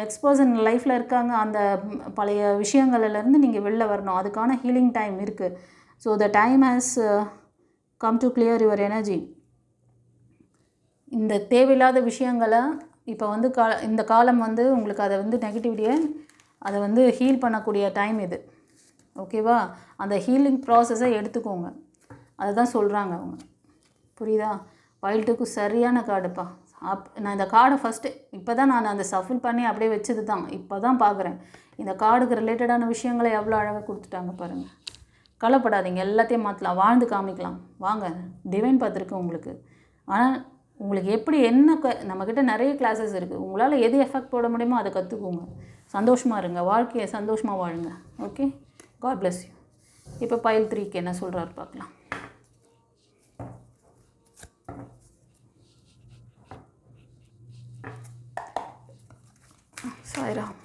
எக்ஸ்பர்சன் லைஃப்பில் இருக்காங்க. அந்த பழைய விஷயங்கள்லேருந்து நீங்கள் வெளில வரணும். அதுக்கான ஹீலிங் டைம் இருக்குது. So the time has come to clear your energy. இந்த தேவையில்லாத விஷயங்களை இப்போ வந்து இந்த காலம் வந்து உங்களுக்கு அதை வந்து நெகட்டிவிட்டியை அதை வந்து ஹீல் பண்ணக்கூடிய டைம் இது. ஓகேவா? அந்த ஹீலிங் ப்ராசஸை எடுத்துக்கோங்க. அதை தான் சொல்கிறாங்க அவங்க. புரியுதா? பைல்ட்டுக்கு சரியான கார்டுப்பா. நான் இந்த கார்டை ஃபஸ்ட்டு இப்போ தான் நான் அந்த சஃபில் பண்ணி அப்படியே வச்சது தான். இப்போ தான் பார்க்குறேன் இந்த கார்டுக்கு ரிலேட்டடான விஷயங்களை எவ்வளோ அழகாக கொடுத்துட்டாங்க பாருங்கள். கவலைப்படாதீங்க, எல்லாத்தையும் மாற்றலாம், வாழ்ந்து காமிக்கலாம். வாங்க, டிவைன் பார்த்துருக்கு உங்களுக்கு. ஆனால் உங்களுக்கு எப்படி என்ன நம்மக்கிட்ட நிறைய கிளாஸஸ் இருக்குது. உங்களால் எது எஃபெக்ட் போட முடியுமோ அதை கற்றுக்கோங்க. சந்தோஷமாக இருங்க, வாழ்க்கையை சந்தோஷமாக வாழுங்க. Okay, God bless you. இப்போ பைல் 3க்கு என்ன சொல்கிறாரு பார்க்கலாம். சாய்ராம்.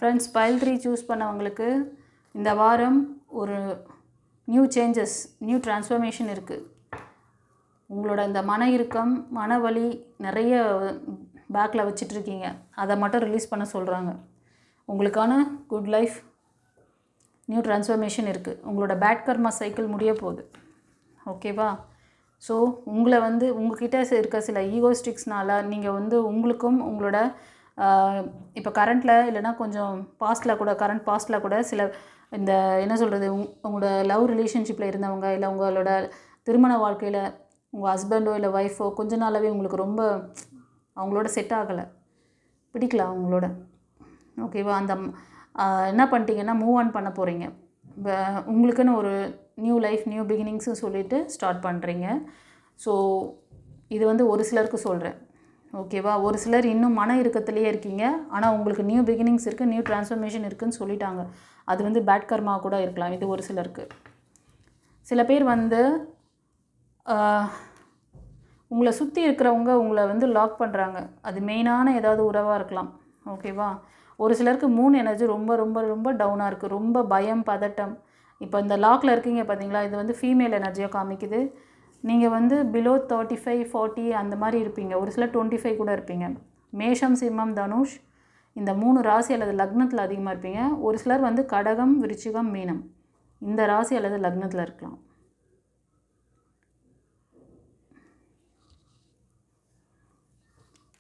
ஃப்ரெண்ட்ஸ், பைல் 3 சூஸ் பண்ணவங்களுக்கு இந்த வாரம் ஒரு நியூ சேஞ்சஸ், நியூ டிரான்ஸ்ஃபர்மேஷன் இருக்குது. உங்களோட இந்த மன இறுக்கம், மனவலி நிறைய பேக்கில் வச்சிட்ருக்கீங்க, அதை மட்டும் ரிலீஸ் பண்ண சொல்கிறாங்க. உங்களுக்கான குட் லைஃப், நியூ டிரான்ஸ்ஃபர்மேஷன் இருக்குது. உங்களோட பேட் கர்மா சைக்கிள் முடிய போகுது. ஓகேவா? ஸோ உங்களை வந்து உங்கள்கிட்ட இருக்க சில ஈகோஸ்டிக்ஸ்னால் நீங்கள் வந்து உங்களுக்கும் உங்களோட இப்போ கரண்ட்டில் இல்லைனா கொஞ்சம் கரண்ட் பாஸ்ட்டில் கூட சில இந்த என்ன சொல்கிறது, உங்களோட லவ் ரிலேஷன்ஷிப்பில் இருந்தவங்க, இல்லை உங்களோட திருமண வாழ்க்கையில் உங்கள் ஹஸ்பண்டோ இல்லை ஒய்ஃபோ கொஞ்ச நாளாகவே உங்களுக்கு ரொம்ப அவங்களோட செட் ஆகலை, பிடிக்கல அவங்களோட. ஓகேவா? அந்த என்ன பண்ணிட்டீங்கன்னா மூவ் ஆன் பண்ண போகிறீங்க. உங்களுக்குன்னு ஒரு நியூ லைஃப், நியூ பிகினிங்ஸும் சொல்லிவிட்டு ஸ்டார்ட் பண்ணுறீங்க. ஸோ இது வந்து ஒரு சிலருக்கு சொல்கிறேன். ஓகேவா? ஒரு சிலர் இன்னும் மன இறுக்கத்திலேயே இருக்கீங்க, ஆனால் உங்களுக்கு நியூ பிகினிங்ஸ் இருக்குது, நியூ டிரான்ஸ்ஃபர்மேஷன் இருக்குதுன்னு சொல்லிட்டாங்க. அது வந்து பேட் கர்மா கூட இருக்கலாம். இது ஒரு சிலருக்கு. சில பேர் வந்து உங்களை சுற்றி இருக்கிறவங்க உங்களை வந்து லாக் பண்ணுறாங்க. அது மெயினான ஏதாவது உறவாக இருக்கலாம். ஓகேவா? ஒரு சிலருக்கு மூன் எனர்ஜி ரொம்ப ரொம்ப ரொம்ப டவுனாக இருக்குது, ரொம்ப பயம், பதட்டம். இப்போ இந்த லாக்கில் இருக்கீங்க பார்த்தீங்களா, இது வந்து ஃபீமேல் எனர்ஜியாக காமிக்குது. நீங்கள் வந்து பிலோ 35, 40 அந்த மாதிரி இருப்பீங்க. ஒரு சிலர் 25 கூட இருப்பீங்க. மேஷம், சிம்மம், தனுஷ் இந்த 3 ராசி அல்லது லக்னத்தில் அதிகமாக இருப்பீங்க. ஒரு சிலர் வந்து கடகம், விருச்சிகம், மீனம் இந்த ராசி அல்லது லக்னத்தில் இருக்கலாம்.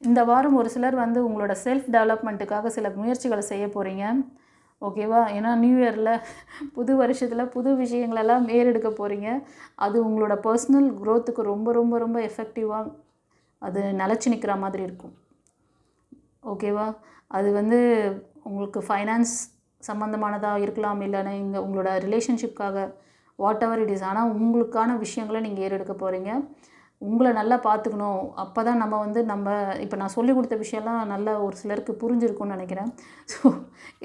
இந்த வாரம் ஒரு சிலர் வந்து உங்களோட செல்ஃப் டெவலப்மெண்ட்டுக்காக சில முயற்சிகளை செய்ய போகிறீங்க. ஓகேவா? ஏன்னா நியூ இயரில் புது வருஷத்தில் புது விஷயங்களெல்லாம் ஏறெடுக்க போகிறீங்க. அது உங்களோட பர்சனல் க்ரோத்துக்கு ரொம்ப ரொம்ப ரொம்ப எஃபெக்டிவாக அது நிலச்சி நிற்கிற மாதிரி இருக்கும். ஓகேவா? அது வந்து உங்களுக்கு ஃபைனான்ஸ் சம்மந்தமானதாக இருக்கலாம், இல்லைன்னா இங்கே உங்களோட ரிலேஷன்ஷிப்காக வாட் எவர் இட் இஸ். ஆனால் உங்களுக்கான விஷயங்களை நீங்கள் ஏறெடுக்க போகிறீங்க. உங்களை நல்லா பார்த்துக்கணும். அப்போ தான் நம்ம இப்போ நான் சொல்லிக் கொடுத்த விஷயம்லாம் நல்லா ஒரு சிலருக்கு புரிஞ்சிருக்கும்னு நினைக்கிறேன். ஸோ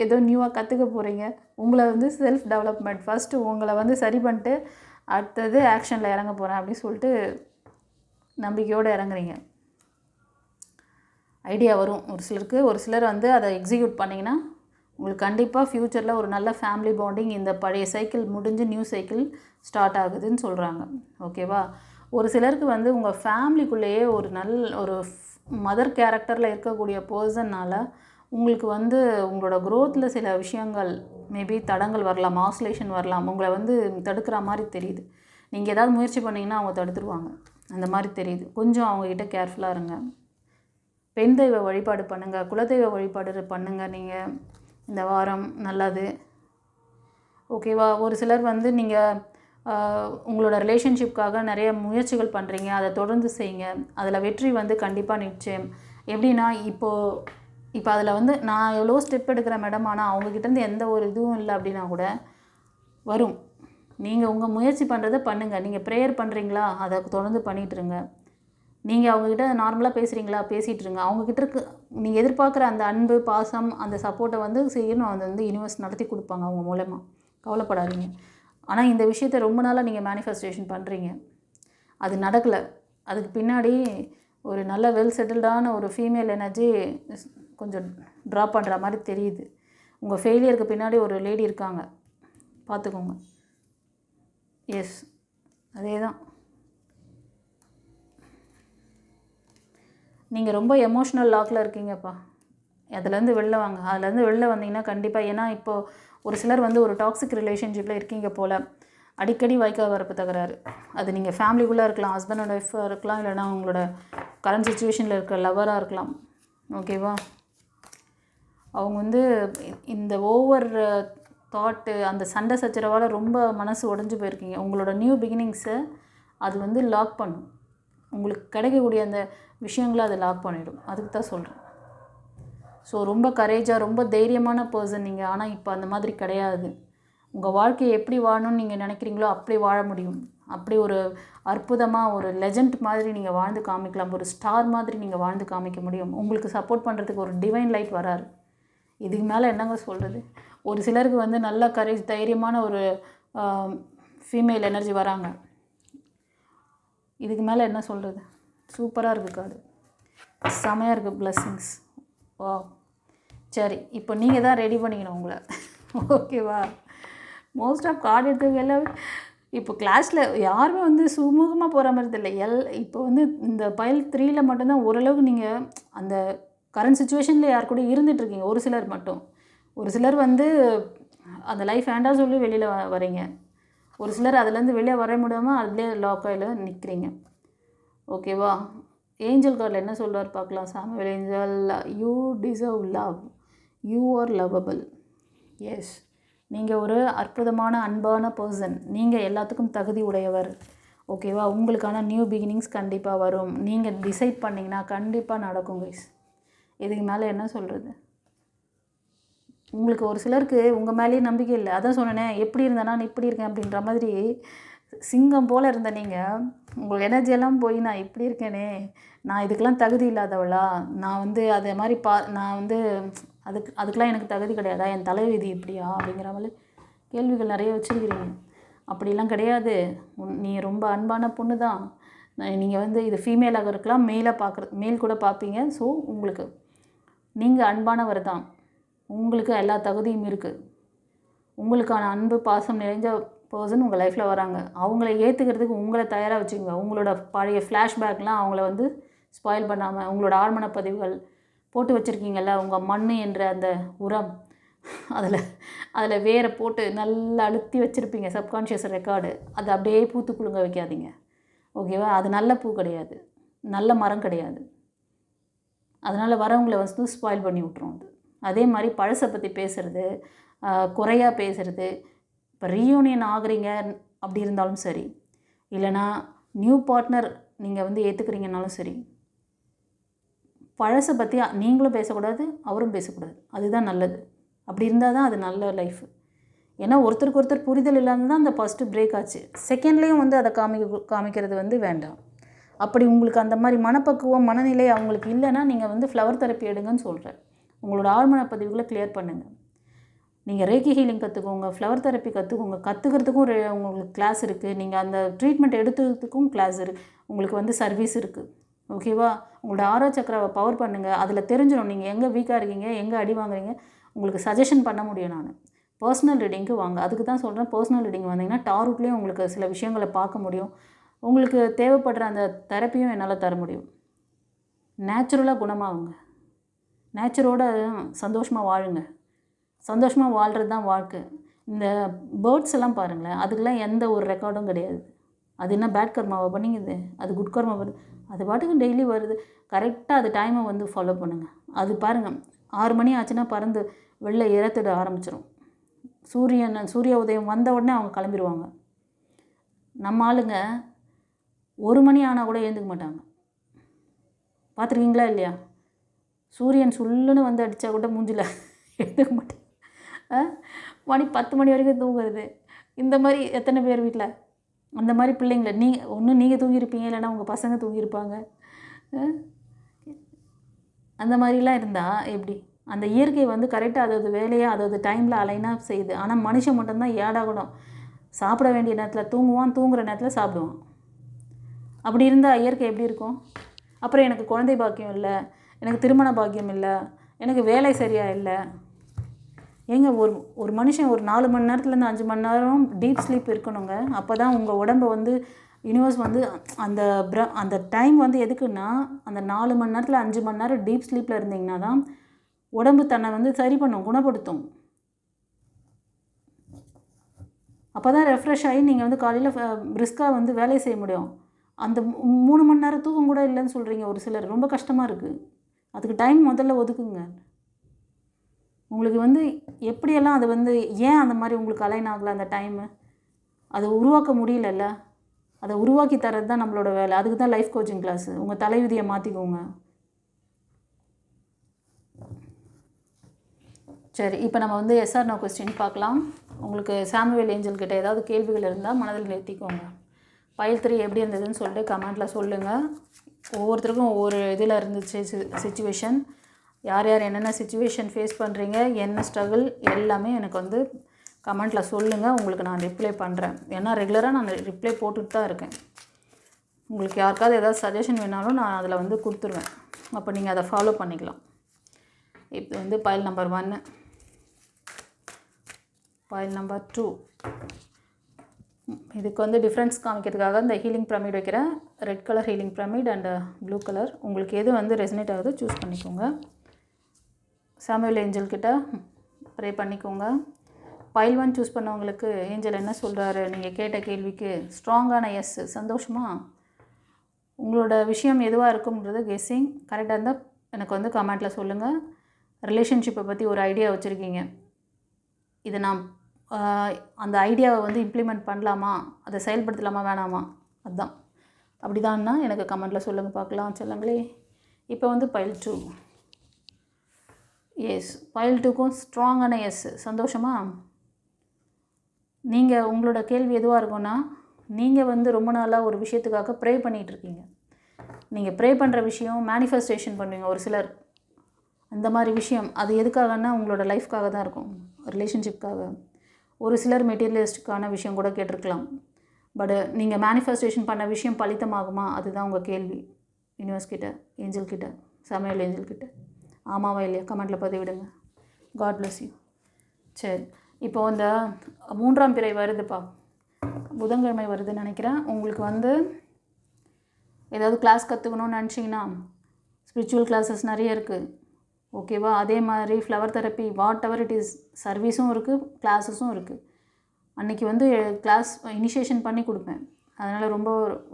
ஏதோ நியூவாக கற்றுக்க போகிறீங்க. உங்களை வந்து செல்ஃப் டெவலப்மெண்ட் ஃபஸ்ட்டு உங்களை வந்து சரி பண்ணிட்டு அடுத்தது ஆக்ஷனில் இறங்க போகிறேன் அப்படின்னு சொல்லிட்டு நம்பிக்கையோடு இறங்குறீங்க. ஐடியா வரும் ஒரு சிலருக்கு. ஒரு சிலர் வந்து அதை எக்ஸிக்யூட் பண்ணிங்கன்னா உங்களுக்கு கண்டிப்பாக ஃப்யூச்சரில் ஒரு நல்ல ஃபேமிலி பாண்டிங், இந்த பழைய சைக்கிள் முடிஞ்சு நியூ சைக்கிள் ஸ்டார்ட் ஆகுதுன்னு சொல்கிறாங்க. ஓகேவா? ஒரு சிலருக்கு வந்து உங்கள் ஃபேமிலிக்குள்ளேயே ஒரு மதர் கேரக்டரில் இருக்கக்கூடிய பர்சன்னால் உங்களுக்கு வந்து உங்களோட க்ரோத்தில் சில விஷயங்கள் மேபி தடங்கள் வரலாம், ஆஸ்லேஷன் வரலாம். உங்களை வந்து தடுக்கிற மாதிரி தெரியுது. நீங்கள் ஏதாவது முயற்சி பண்ணிங்கன்னா அவங்க தடுத்துருவாங்க, அந்த மாதிரி தெரியுது. கொஞ்சம் அவங்கக்கிட்ட கேர்ஃபுல்லாக இருங்க. பெண் தெய்வ வழிபாடு பண்ணுங்கள், குலதெய்வ வழிபாடு பண்ணுங்கள் நீங்கள் இந்த வாரம். நல்லது. ஓகேவா? ஒரு சிலர் வந்து நீங்கள் உங்களோட ரிலேஷன்ஷிப்காக நிறைய முயற்சிகள் பண்ணுறீங்க, அதை தொடர்ந்து செய்யுங்க. அதில் வெற்றி வந்து கண்டிப்பாக நிச்சயம். எப்படின்னா இப்போ அதில் வந்து நான் எவ்வளோ ஸ்டெப் எடுக்கிறேன் மேடம், ஆனால் அவங்கக்கிட்டேருந்து எந்த ஒரு இதுவும் இல்லை அப்படின்னா கூட வரும். நீங்கள் உங்கள் முயற்சி பண்ணுறதை பண்ணுங்கள். நீங்கள் ப்ரேயர் பண்ணுறீங்களா, அதை தொடர்ந்து பண்ணிகிட்ருங்க. நீங்கள் அவங்கக்கிட்ட நார்மலாக பேசுகிறீங்களா, பேசிகிட்ருங்க. அவங்கக்கிட்ட நீங்கள் எதிர்பார்க்குற அந்த அன்பு, பாசம், அந்த சப்போர்ட்டை வந்து செய்யணும். அதை வந்து யூனிவர்ஸ் நடத்தி கொடுப்பாங்க அவங்க மூலமாக. கவலைப்படாதீங்க. ஆனால் இந்த விஷயத்தை ரொம்ப நாளாக நீங்கள் மேனிஃபெஸ்டேஷன் பண்ணுறீங்க, அது நடக்கலை. அதுக்கு பின்னாடி ஒரு நல்ல வெல் செட்டில்டான ஒரு ஃபீமேல் எனர்ஜி கொஞ்சம் ட்ராப் பண்ணுற மாதிரி தெரியுது. உங்கள் ஃபெயிலியருக்கு பின்னாடி ஒரு லேடி இருக்காங்க, பார்த்துக்கோங்க. எஸ், அதே தான். நீங்கள் ரொம்ப எமோஷ்னல் லாக்கில் இருக்கீங்கப்பா. அதுலேருந்து வெளில வாங்க. அதுலேருந்து வெளில வந்தீங்கன்னா கண்டிப்பாக, ஏன்னா இப்போது ஒரு சிலர் வந்து ஒரு டாக்ஸிக் ரிலேஷன்ஷிப்பில் இருக்கீங்க போல். அடிக்கடி வாய்க்கா வரப்பு தகராறு. அது நீங்கள் ஃபேமிலிக்குள்ளே இருக்கலாம், ஹஸ்பண்ட் அண்ட் ஒய்ஃபாக இருக்கலாம், இல்லைனா உங்களோட கரண்ட் சுச்சுவேஷனில் இருக்கிற லவராக இருக்கலாம். ஓகேவா? அவங்க வந்து இந்த ஓவர் தாட்டு, அந்த சண்டை சச்சரவால் ரொம்ப மனசு உடஞ்சி போயிருக்கீங்க. உங்களோட நியூ பிகினிங்ஸை அது வந்து லாக் பண்ணும். உங்களுக்கு கிடைக்கக்கூடிய அந்த விஷயங்களை அதை லாக் பண்ணிவிடும். அதுக்கு தான் சொல்கிறேன். ஸோ ரொம்ப கரேஜாக, ரொம்ப தைரியமான பர்சன் நீங்கள். ஆனால் இப்போ அந்த மாதிரி கிடையாது. உங்கள் வாழ்க்கையை எப்படி வாழணும்னு நீங்கள் நினைக்கிறீங்களோ அப்படி வாழ முடியும். அப்படி ஒரு அற்புதமாக ஒரு லெஜண்ட் மாதிரி நீங்கள் வாழ்ந்து காமிக்கலாம். ஒரு ஸ்டார் மாதிரி நீங்கள் வாழ்ந்து காமிக்க முடியும். உங்களுக்கு சப்போர்ட் பண்ணுறதுக்கு ஒரு டிவைன் லைட் வராரு. இதுக்கு மேலே என்னங்க சொல்கிறது? ஒரு சிலருக்கு வந்து நல்ல கரேஜ், தைரியமான ஒரு ஃபீமேல் எனர்ஜி வராங்க. இதுக்கு மேலே என்ன சொல்கிறது? சூப்பராக இருக்குது கார்டு, செமையாக இருக்குது. பிளெஸ்ஸிங்ஸ். வா, சரி, இப்போ நீங்கள் தான் ரெடி பண்ணிக்கணும் உங்களை. ஓகேவா? மோஸ்ட் ஆஃப் கார்டு எடுத்தவங்க எல்லாம் இப்போ கிளாஸில் யாருமே வந்து சுமூகமாக போகிற மாதிரி தெரியல. இப்போ வந்து இந்த பைல் 3ல் மட்டும்தான் ஓரளவுக்கு நீங்கள் அந்த கரண்ட் சுச்சுவேஷனில் யார் கூட இருந்துகிட்ருக்கீங்க. ஒரு சிலர் மட்டும். ஒரு சிலர் வந்து அந்த லைஃப் வேண்டாம் சொல்லி வெளியில் வரீங்க. ஒரு சிலர் அதுலேருந்து வெளியே வர முடியாமல் அதுலேயே லாக்காயில் நிற்கிறீங்க. ஓகேவா? ஏஞ்சல் கார்டில் என்ன சொல்கிறார் பார்க்கலாம். Samuel angel, you deserve love, you are lovable. Yes, நீங்கள் ஒரு அற்புதமான அன்பான பர்சன். நீங்கள் எல்லாத்துக்கும் தகுதி உடையவர். ஓகேவா? உங்களுக்கான நியூ பிகினிங்ஸ் கண்டிப்பாக வரும். நீங்கள் டிசைட் பண்ணிங்கன்னா கண்டிப்பாக நடக்கும் கைஸ். இதுக்கு மேலே என்ன சொல்கிறது? உங்களுக்கு ஒரு சிலருக்கு உங்கள் மேலேயே நம்பிக்கை இல்லை. அதான் சொன்னேனே, எப்படி இருந்தேன்னா நான் இப்படி இருக்கேன் அப்படின்ற மாதிரி. சிங்கம் போல் இருந்த நீங்கள், உங்கள் எனர்ஜியெல்லாம் போய் நான் இப்படி இருக்கேனே, நான் இதுக்கெல்லாம் தகுதி இல்லாதவளா, நான் வந்து அதே மாதிரி நான் வந்து அதுக்கெலாம் எனக்கு தகுதி கிடையாதா, என் தலைவிதி இப்படியா அப்படிங்கிற மாதிரி கேள்விகள் நிறைய வச்சுருக்கிறீங்க. அப்படிலாம் கிடையாது. நீ ரொம்ப அன்பான பொண்ணு தான். நீங்கள் வந்து இது ஃபீமேலாக இருக்கலாம், மேல் கூட பார்ப்பீங்க. ஸோ உங்களுக்கு நீங்கள் அன்பானவர் தான். உங்களுக்கு எல்லா தகுதியும் இருக்குது. உங்களுக்கான அன்பு, பாசம் நிறைஞ்ச பர்சன் உங்கள் லைஃப்பில் வராங்க. அவங்கள ஏற்றுக்கிறதுக்கு உங்களை தயாராக வச்சுக்கோங்க. உங்களோட பழைய ஃப்ளாஷ்பேக்லாம் அவங்கள வந்து ஸ்பாயில் பண்ணாமல், உங்களோட ஆழ்மன பதிவுகள் போட்டு வச்சுருக்கீங்கள்ல, உங்கள் மண் என்ற அந்த உரம், அதில் வேரை போட்டு நல்லா அழுத்தி வச்சுருப்பீங்க சப்கான்ஷியஸ் ரெக்கார்டு. அதை அப்படியே பூத்து குலுங்க வைக்காதீங்க. ஓகேவா? அது நல்ல பூ கிடையாது, நல்ல மரம் கிடையாது. அதனால் வரவங்களை வந்து ஸ்பாயில் பண்ணி விட்ரும். அதே மாதிரி பழசை பற்றி பேசுகிறது, குறையாக பேசுகிறது. இப்போ ரீயூனியன் ஆகுறீங்க அப்படி இருந்தாலும் சரி, இல்லைனா நியூ பார்ட்னர் நீங்கள் வந்து ஏற்றுக்கிறீங்கனாலும் சரி, பழசை பற்றி நீங்களும் பேசக்கூடாது, அவரும் பேசக்கூடாது. அதுதான் நல்லது. அப்படி இருந்தால் தான் அது நல்ல லைஃப். ஏன்னா ஒருத்தருக்கு ஒருத்தர் புரிதல் இல்லாமல் தான் அந்த ஃபஸ்ட்டு பிரேக் ஆச்சு. செகண்ட்லேயும் வந்து அதை காமிக்கிறது வந்து வேண்டாம். அப்படி உங்களுக்கு அந்த மாதிரி மனப்பக்குவம், மனநிலை அவங்களுக்கு இல்லைன்னா நீங்கள் வந்து ஃப்ளவர் தெரப்பி எடுங்கன்னு சொல்கிறேன். உங்களோட ஆழ்மன பதிவுகளை கிளியர் பண்ணுங்கள். நீங்கள் ரேக்கி ஹீலிங் கற்றுக்கோங்க, ஃப்ளவர் தெரப்பி கற்றுக்கோங்க. கற்றுக்கிறதுக்கும் உங்களுக்கு கிளாஸ் இருக்குது. நீங்கள் அந்த ட்ரீட்மெண்ட் எடுத்துக்கிறதுக்கும் கிளாஸ் இருக்குது. உங்களுக்கு வந்து சர்வீஸ் இருக்குது. ஓகேவா? உங்களோட ஆரோ சக்கராவை பவர் பண்ணுங்கள். அதில் தெரிஞ்சிடும் நீங்கள் எங்கே வீக்காக இருக்கீங்க, எங்கே அடி வாங்குறீங்க. உங்களுக்கு சஜஷன் பண்ண முடியும். நான் பர்சனல் ரீடிங்க்கு வாங்க. அதுக்கு தான் சொல்கிறேன். பர்சனல் ரீடிங் வந்தீங்கன்னா டாரூட்லேயும் உங்களுக்கு சில விஷயங்களை பார்க்க முடியும். உங்களுக்கு தேவைப்படுற அந்த தெரப்பியும் என்னால் தர முடியும். நேச்சுரலாக குணமாகுங்க. நேச்சரோட சந்தோஷமாக வாழுங்க. சந்தோஷமாக வாழ்கிறது தான் வாழ்க்கை. இந்த பேர்ட்ஸ் எல்லாம் பாருங்களேன், அதுக்கெல்லாம் எந்த ஒரு ரெக்கார்டும் கிடையாது. அது என்ன பேட் கர்மாவை பண்ணிங்குது, அது குட் கர்மா வருது. அது பாட்டுக்கு டெய்லி வருது. கரெக்டாக அது டைமை வந்து ஃபாலோ பண்ணுங்கள். அது பாருங்கள், 6 மணி ஆச்சுன்னா பறந்து வெளில இறத்திட ஆரம்பிச்சிடும். சூரிய உதயம் வந்த உடனே அவங்க கிளம்பிடுவாங்க. நம்ம ஆளுங்க 1 மணி ஆனால் கூட எழுந்துக்க மாட்டாங்க. பார்த்துருக்கீங்களா இல்லையா? சூரியன் சுல்லுன்னு வந்து அடித்தா கூட மூஞ்சில் எழுந்துக்க மாட்டேன். மணி 10 மணி வரைக்கும் தூங்குறது. இந்த மாதிரி எத்தனை பேர் வீட்டில் அந்த மாதிரி பிள்ளைங்கள நீங்கள் தூங்கியிருப்பீங்க, இல்லைன்னா உங்கள் பசங்க தூங்கியிருப்பாங்க. அந்த மாதிரிலாம் இருந்தால் எப்படி? அந்த இயற்கை வந்து கரெக்டாக அதாவது வேலையை அதாவது டைமில் அலைனாக செய்யுது. ஆனால் மனுஷன் மட்டும்தான் ஏடாகணும். சாப்பிட வேண்டிய நேரத்தில் தூங்குவான், தூங்குகிற நேரத்தில் சாப்பிடுவான். அப்படி இருந்தால் இயற்கை எப்படி இருக்கும்? அப்புறம் எனக்கு குழந்தை பாக்கியம் இல்லை, எனக்கு திருமண பாக்கியம் இல்லை, எனக்கு வேலை சரியாக இல்லை. ஏங்க ஒரு மனுஷன் ஒரு 4 மணி நேரத்துலேருந்து 5 மணி நேரம் டீப் ஸ்லீப் இருக்கணுங்க. அப்போ தான் உங்கள் உடம்பை வந்து யூனிவர்ஸ் வந்து அந்த டைம் வந்து எதுக்குன்னா, அந்த 4 மணி நேரத்தில் 5 மணி நேரம் டீப் ஸ்லீப்பில் இருந்தீங்கன்னா தான் உடம்பு தன்னை வந்து சரி பண்ணும், குணப்படுத்தும். அப்போ தான் ரெஃப்ரெஷ் ஆகி நீங்கள் வந்து காலையில் பிரிஸ்காக வந்து வேலையை செய்ய முடியும். அந்த 3 மணி நேரம் தூக்கம் கூட இல்லைன்னு சொல்கிறீங்க ஒரு சிலர். ரொம்ப கஷ்டமாக இருக்குது. அதுக்கு டைம் முதல்ல ஒதுக்குங்க. உங்களுக்கு வந்து எப்படியெல்லாம் அது வந்து ஏன் அந்த மாதிரி உங்களுக்கு அலைன் ஆகலை அந்த டைமு? அதை உருவாக்க முடியலல்ல. அதை உருவாக்கி தரது தான் நம்மளோட வேலை. அதுக்கு தான் லைஃப் கோச்சிங் கிளாஸு. உங்கள் தலைவிதியை மாற்றிக்கோங்க. சரி, இப்போ நம்ம வந்து எஸ்ஆர் நோ கொஸ்டின் பார்க்கலாம். உங்களுக்கு சாமுவேல் ஏஞ்சல் கிட்ட ஏதாவது கேள்விகள் இருந்தால் மனதில் நிறுத்திக்கோங்க. பைல் 3 எப்படி இருந்ததுன்னு சொல்லிட்டு கமெண்ட்டில் சொல்லுங்கள். ஒவ்வொருத்தருக்கும் ஒவ்வொரு இதில் இருந்துச்சு சிச்சுவேஷன். யார் யார் என்னென்ன சிச்சுவேஷன் ஃபேஸ் பண்ணுறீங்க, என்ன ஸ்ட்ரகிள் எல்லாமே எனக்கு வந்து கமெண்ட்டில் சொல்லுங்கள். உங்களுக்கு நான் ரிப்ளை பண்ணுறேன். ஏன்னா ரெகுலராக நான் ரிப்ளை போட்டுட்டு தான் இருக்கேன். உங்களுக்கு யாருக்காவது ஏதாவது சஜஷன் வேணாலும் நான் அதில் வந்து கொடுத்துருவேன். அப்போ நீங்கள் அதை ஃபாலோ பண்ணிக்கலாம். இப்போ வந்து பைல் நம்பர் 1, பைல் நம்பர் 2. இதுக்கு வந்து டிஃப்ரென்ஸ் காமிக்கிறதுக்காக இந்த ஹீலிங் பிரமிட் வைக்கிறேன். Red colour healing pyramid and blue colour. உங்களுக்கு எது வந்து ரெசனேட் ஆகுது சூஸ் பண்ணிக்கோங்க. சாமுவேல் ஏஞ்சல் கிட்ட ப்ரே பண்ணிக்கோங்க. பைல் 1 சூஸ் பண்ணவங்களுக்கு ஏஞ்சல் என்ன சொல்கிறாரு? நீங்கள் கேட்ட கேள்விக்கு ஸ்ட்ராங்கான எஸ். சந்தோஷமா? உங்களோட விஷயம் எதுவாக இருக்கும்ன்றது கெஸ்ஸிங். கரெக்டாக இருந்தால் எனக்கு வந்து கமெண்ட்டில் சொல்லுங்கள். ரிலேஷன்ஷிப்பை பற்றி ஒரு ஐடியா வச்சுருக்கீங்க. இதை நான் அந்த ஐடியாவை வந்து இம்ப்ளிமெண்ட் பண்ணலாமா, அதை செயல்படுத்தலாமா வேணாமா, அதுதான். அப்படிதான்னா எனக்கு கமெண்ட்டில் சொல்லுங்கள் பார்க்கலாம் சொல்லுங்களே. இப்போ வந்து பைல் 2. எஸ், பைல் 2க்கும் ஸ்ட்ராங்கான எஸ். சந்தோஷமா? நீங்கள் உங்களோட கேள்வி எதுவாக இருக்கும்னா, நீங்கள் வந்து ரொம்ப நாளாக ஒரு விஷயத்துக்காக ப்ரே பண்ணிகிட்ருக்கீங்க. நீங்கள் ப்ரே பண்ணுற விஷயம் மேனிஃபெஸ்டேஷன் பண்ணுவீங்க ஒரு சிலர். அந்த மாதிரி விஷயம் அது எதுக்காகன்னா உங்களோட லைஃப்காக தான் இருக்கும், ரிலேஷன்ஷிப்காக. ஒரு சிலர் மெட்டீரியலிஸ்டுக்கான விஷயம் கூட கேட்டிருக்கலாம். பட் நீங்கள் மேனிஃபெஸ்டேஷன் பண்ண விஷயம் பலித்தமாகுமா? அதுதான் உங்கள் கேள்வி. யூனிவர்ஸ் கிட்ட, ஏஞ்சல் கிட்ட, சாமுவேல் ஏஞ்சல் கிட்ட. ஆமாவா இல்லையா கமெண்ட்டில் பதிவிடுங்க. God bless you. சரி, இப்போ இந்த 3ஆம் பிறை வருதுப்பா, புதன்கிழமை வருதுன்னு நினைக்கிறேன். உங்களுக்கு வந்து ஏதாவது கிளாஸ் கற்றுக்கணும்னு நினச்சிங்கன்னா ஸ்பிரிச்சுவல் கிளாஸஸ் நிறைய இருக்குது. ஓகேவா? அதே மாதிரி flower therapy whatever it is சர்வீஸும் இருக்குது, கிளாஸஸும் இருக்குது. அன்றைக்கி வந்து கிளாஸ் இனிஷியேஷன் பண்ணி கொடுப்பேன். அதனால் ரொம்ப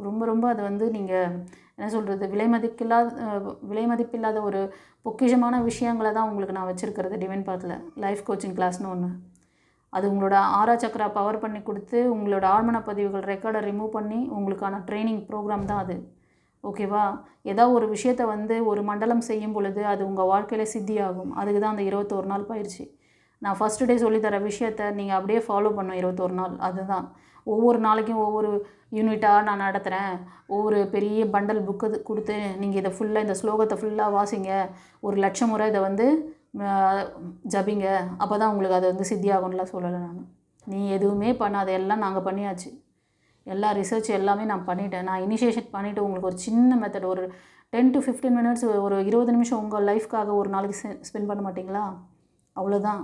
ரொம்ப ரொம்ப அது வந்து நீங்கள் என்ன சொல்கிறது, விலை மதிப்பில்லாத ஒரு பொக்கிஷமான விஷயங்களை தான் உங்களுக்கு நான் வச்சுருக்கிறது டிவைன் பாத்தில் லைஃப் கோச்சிங் கிளாஸ்னு ஒன்று. அது உங்களோட ஆறா சக்கரா பவர் பண்ணி கொடுத்து உங்களோட ஆழ்மன பதிவுகள் ரெக்கார்டை ரிமூவ் பண்ணி உங்களுக்கான ட்ரைனிங் ப்ரோக்ராம் தான் அது. ஓகேவா? ஏதாவது ஒரு விஷயத்தை வந்து ஒரு மண்டலம் செய்யும் பொழுது அது உங்கள் வாழ்க்கையில் சித்தியாகும். அதுக்கு தான் அந்த 21 நாள் பயிற்சி. நான் ஃபஸ்ட்டு டே சொல்லித்தர விஷயத்தை நீங்கள் அப்படியே ஃபாலோ பண்ணணும் 21 நாள். அதுதான் ஒவ்வொரு நாளைக்கும் ஒவ்வொரு யூனிட்டாக நான் நடத்துகிறேன். ஒவ்வொரு பெரிய பண்டல் புக்கு கொடுத்து நீங்கள் இதை ஃபுல்லாக இந்த ஸ்லோகத்தை ஃபுல்லாக வாசிங்க, 1,00,000 முறை இதை வந்து ஜபிங்க, அப்போ தான் உங்களுக்கு அது வந்து சித்தியாகும்லாம் சொல்லலை நான். நீ எதுவுமே பண்ணாத, எல்லாம் நாங்கள் பண்ணியாச்சு. எல்லா ரிசர்ச் எல்லாமே நான் பண்ணிட்டேன். நான் இனிஷியேஷன் பண்ணிவிட்டு உங்களுக்கு ஒரு சின்ன மெத்தட், ஒரு 10 to 15 மினிட்ஸ், ஒரு 20 நிமிஷம் உங்கள் லைஃப்காக ஒரு நாளைக்கு ஸ்பெண்ட் பண்ண மாட்டிங்களா? அவ்வளோதான்.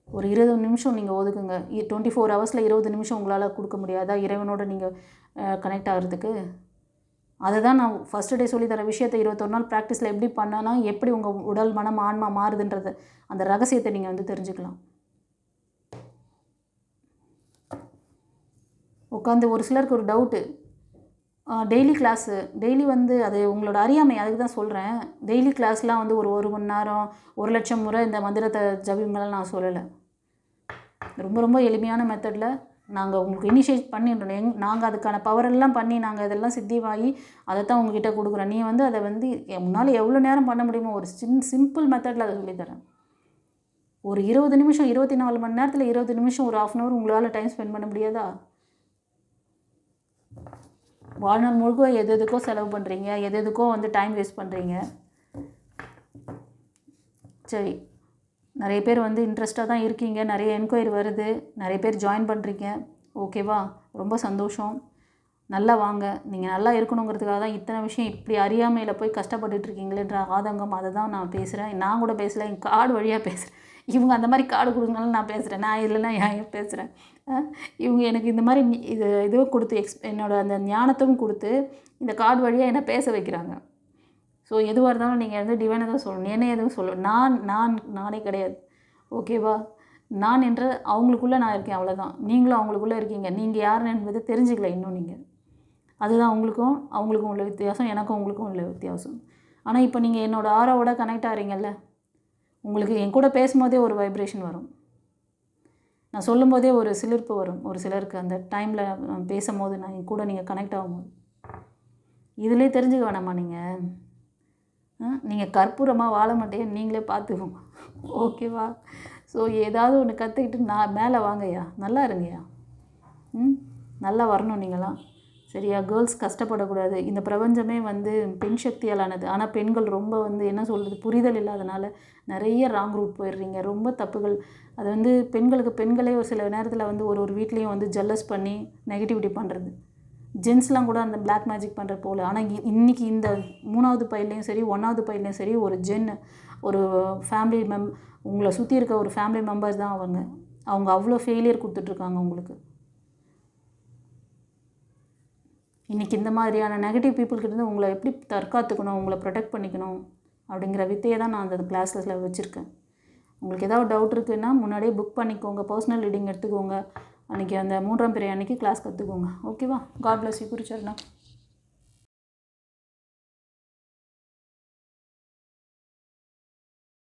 ஒரு 20 நிமிஷம் நீங்கள் ஒதுக்குங்க. 24 ஹவர்ஸில் 20 நிமிஷம் உங்களால் கொடுக்க முடியாதா இறைவனோட நீங்கள் கனெக்ட் ஆகிறதுக்கு? அதை தான் நான் ஃபஸ்ட்டு டே சொல்லித்தர விஷயத்தை 21 நாள் ப்ராக்டிஸில் எப்படி பண்ணனா எப்படி உங்கள் உடல் மனம் ஆன்மா மாறுதுன்றது அந்த ரகசியத்தை நீங்கள் வந்து தெரிஞ்சுக்கலாம். உட்காந்து ஒரு சிலருக்கு ஒரு டவுட்டு, டெய்லி கிளாஸு டெய்லி வந்து அது உங்களோட அறியாமை, அதுக்கு தான் சொல்கிறேன். டெய்லி கிளாஸ்லாம் வந்து ஒரு மணி நேரம் 1,00,000 முறை இந்த மந்திரத்தை ஜபிங்கலாம் நான் சொல்லலை. ரொம்ப ரொம்ப எளிமையான மெத்தடில் நாங்கள் உங்களுக்கு இனிஷியேட் பண்ணிடுறோம். நாங்கள் அதுக்கான பவரெல்லாம் பண்ணி நாங்கள் இதெல்லாம் சித்திவாகி அதை தான் உங்ககிட்ட கொடுக்குறோம். நீ வந்து அதை வந்து முன்னால் எவ்வளோ நேரம் பண்ண முடியுமோ ஒரு சிம்பிள் மெத்தடில் அதை சொல்லித்தரேன். ஒரு 20 நிமிஷம் 24 மணி நேரத்தில் 20 நிமிஷம் ஒரு 1/2 hour உங்களால் டைம் ஸ்பெண்ட் பண்ண முடியாதா? வாழ்நாள் முழுக்க எதுக்கோ செலவு பண்ணுறீங்க, எதுக்கோ வந்து டைம் வேஸ்ட் பண்ணுறீங்க. சரி, நிறைய பேர் வந்து இன்ட்ரெஸ்ட்டாக தான் இருக்கீங்க, நிறைய என்கொயரி வருது, நிறைய பேர் ஜாயின் பண்ணுறீங்க. ஓகேவா? ரொம்ப சந்தோஷம். நல்லா வாங்க. நீங்கள் நல்லா இருக்கணுங்கிறதுக்காக தான் இத்தனை விஷயம் இப்படி அறியாமையில் போய் கஷ்டப்பட்டுட்டு இருக்கீங்களேன்ற ஆதங்கம், அதை தான் நான் பேசுகிறேன். நான் கூட பேசலை, என் கார்டு வழியாக பேசுகிறேன். இவங்க அந்த மாதிரி கார்டு கொடுங்கனாலும் நான் பேசுகிறேன். நான் இல்லைன்னா ஏன் பேசுகிறேன்? இவங்க எனக்கு இந்த மாதிரி இதுவும் கொடுத்து என்னோடய அந்த ஞானத்தையும் கொடுத்து இந்த கார்டு வழியாக என்னை பேச வைக்கிறாங்க. ஸோ எதுவாக இருந்தாலும் நீங்கள் வந்து டிவைனை தான் சொல்லணும், என்ன எதுவும் சொல்லணும். நானே கிடையாது. ஓகேவா? நான் என்ற அவங்களுக்குள்ளே நான் இருக்கேன், அவ்வளோதான். நீங்களும் அவங்களுக்குள்ளே இருக்கீங்க. நீங்கள் யாருன்னு என்பதை தெரிஞ்சுக்கல இன்னும் நீங்கள். அதுதான் அவங்களுக்கும் உள்ள வித்தியாசம், எனக்கும் உங்களுக்கும் உள்ள வித்தியாசம். ஆனால் இப்போ நீங்கள் என்னோடய ஆராவோட கனெக்ட் ஆகிறீங்கல்ல, உங்களுக்கு என் கூட பேசும்போதே ஒரு வைப்ரேஷன் வரும், நான் சொல்லும்போதே ஒரு சிலிர்ப்பு வரும். ஒரு சிலருக்கு அந்த டைமில் பேசும்போது நான் என் கூட நீங்கள் கனெக்ட் ஆகும்போது இதிலே தெரிஞ்சுக்க வேணாமா? நீங்கள் கற்பூரமாக வாழ மாட்டேன், நீங்களே பார்த்துக்கோங்க. ஓகேவா? ஸோ ஏதாவது ஒன்று கற்றுக்கிட்டு நான் மேலே வாங்கய்யா, நல்லா இருங்கய்யா. நல்லா வரணும் நீங்களாம். சரியா? கேர்ள்ஸ் கஷ்டப்படக்கூடாது. இந்த பிரபஞ்சமே வந்து பெண் சக்தியாலானது. ஆனால் பெண்கள் ரொம்ப வந்து என்ன சொல்கிறது, புரிதல் இல்லாதனால நிறைய ராங் ரூட் போயிடுறீங்க. ரொம்ப தப்புகள். அது வந்து பெண்களே ஒரு சில நேரத்தில் வந்து ஒரு வீட்லேயும் வந்து ஜல்லஸ் பண்ணி நெகட்டிவிட்டி பண்ணுறது. ஜென்ஸ்லாம் கூட அந்த பிளாக் மேஜிக் பண்ணுற போல். ஆனால் இன்றைக்கி இந்த 3வது பையன்லேயும் சரி 1வது பையன்லேயும் சரி ஒரு ஃபேமிலி உங்களை சுற்றி இருக்க ஒரு ஃபேமிலி மெம்பர்ஸ் தான் அவங்க அவ்வளோ ஃபெயிலியர் கொடுத்துட்ருக்காங்க உங்களுக்கு. இன்றைக்கி இந்த மாதிரியான நெகட்டிவ் பீப்புள்கிட்ட உங்களை எப்படி தற்காத்துக்கணும், உங்களை ப்ரொடெக்ட் பண்ணிக்கணும் அப்படிங்கிற வித்தையை தான் நான் அந்த கிளாஸில் வச்சுருக்கேன். உங்களுக்கு ஏதாவது டவுட் இருக்குதுன்னா முன்னாடியே புக் பண்ணிக்கோங்க, பர்சனல் ரீடிங் எடுத்துக்கோங்க. அன்றைக்கி அந்த 3ஆம் பிறை அன்றைக்கி கிளாஸ் கற்றுக்கோங்க. ஓகேவா? God bless you. குறிச்சர்னா.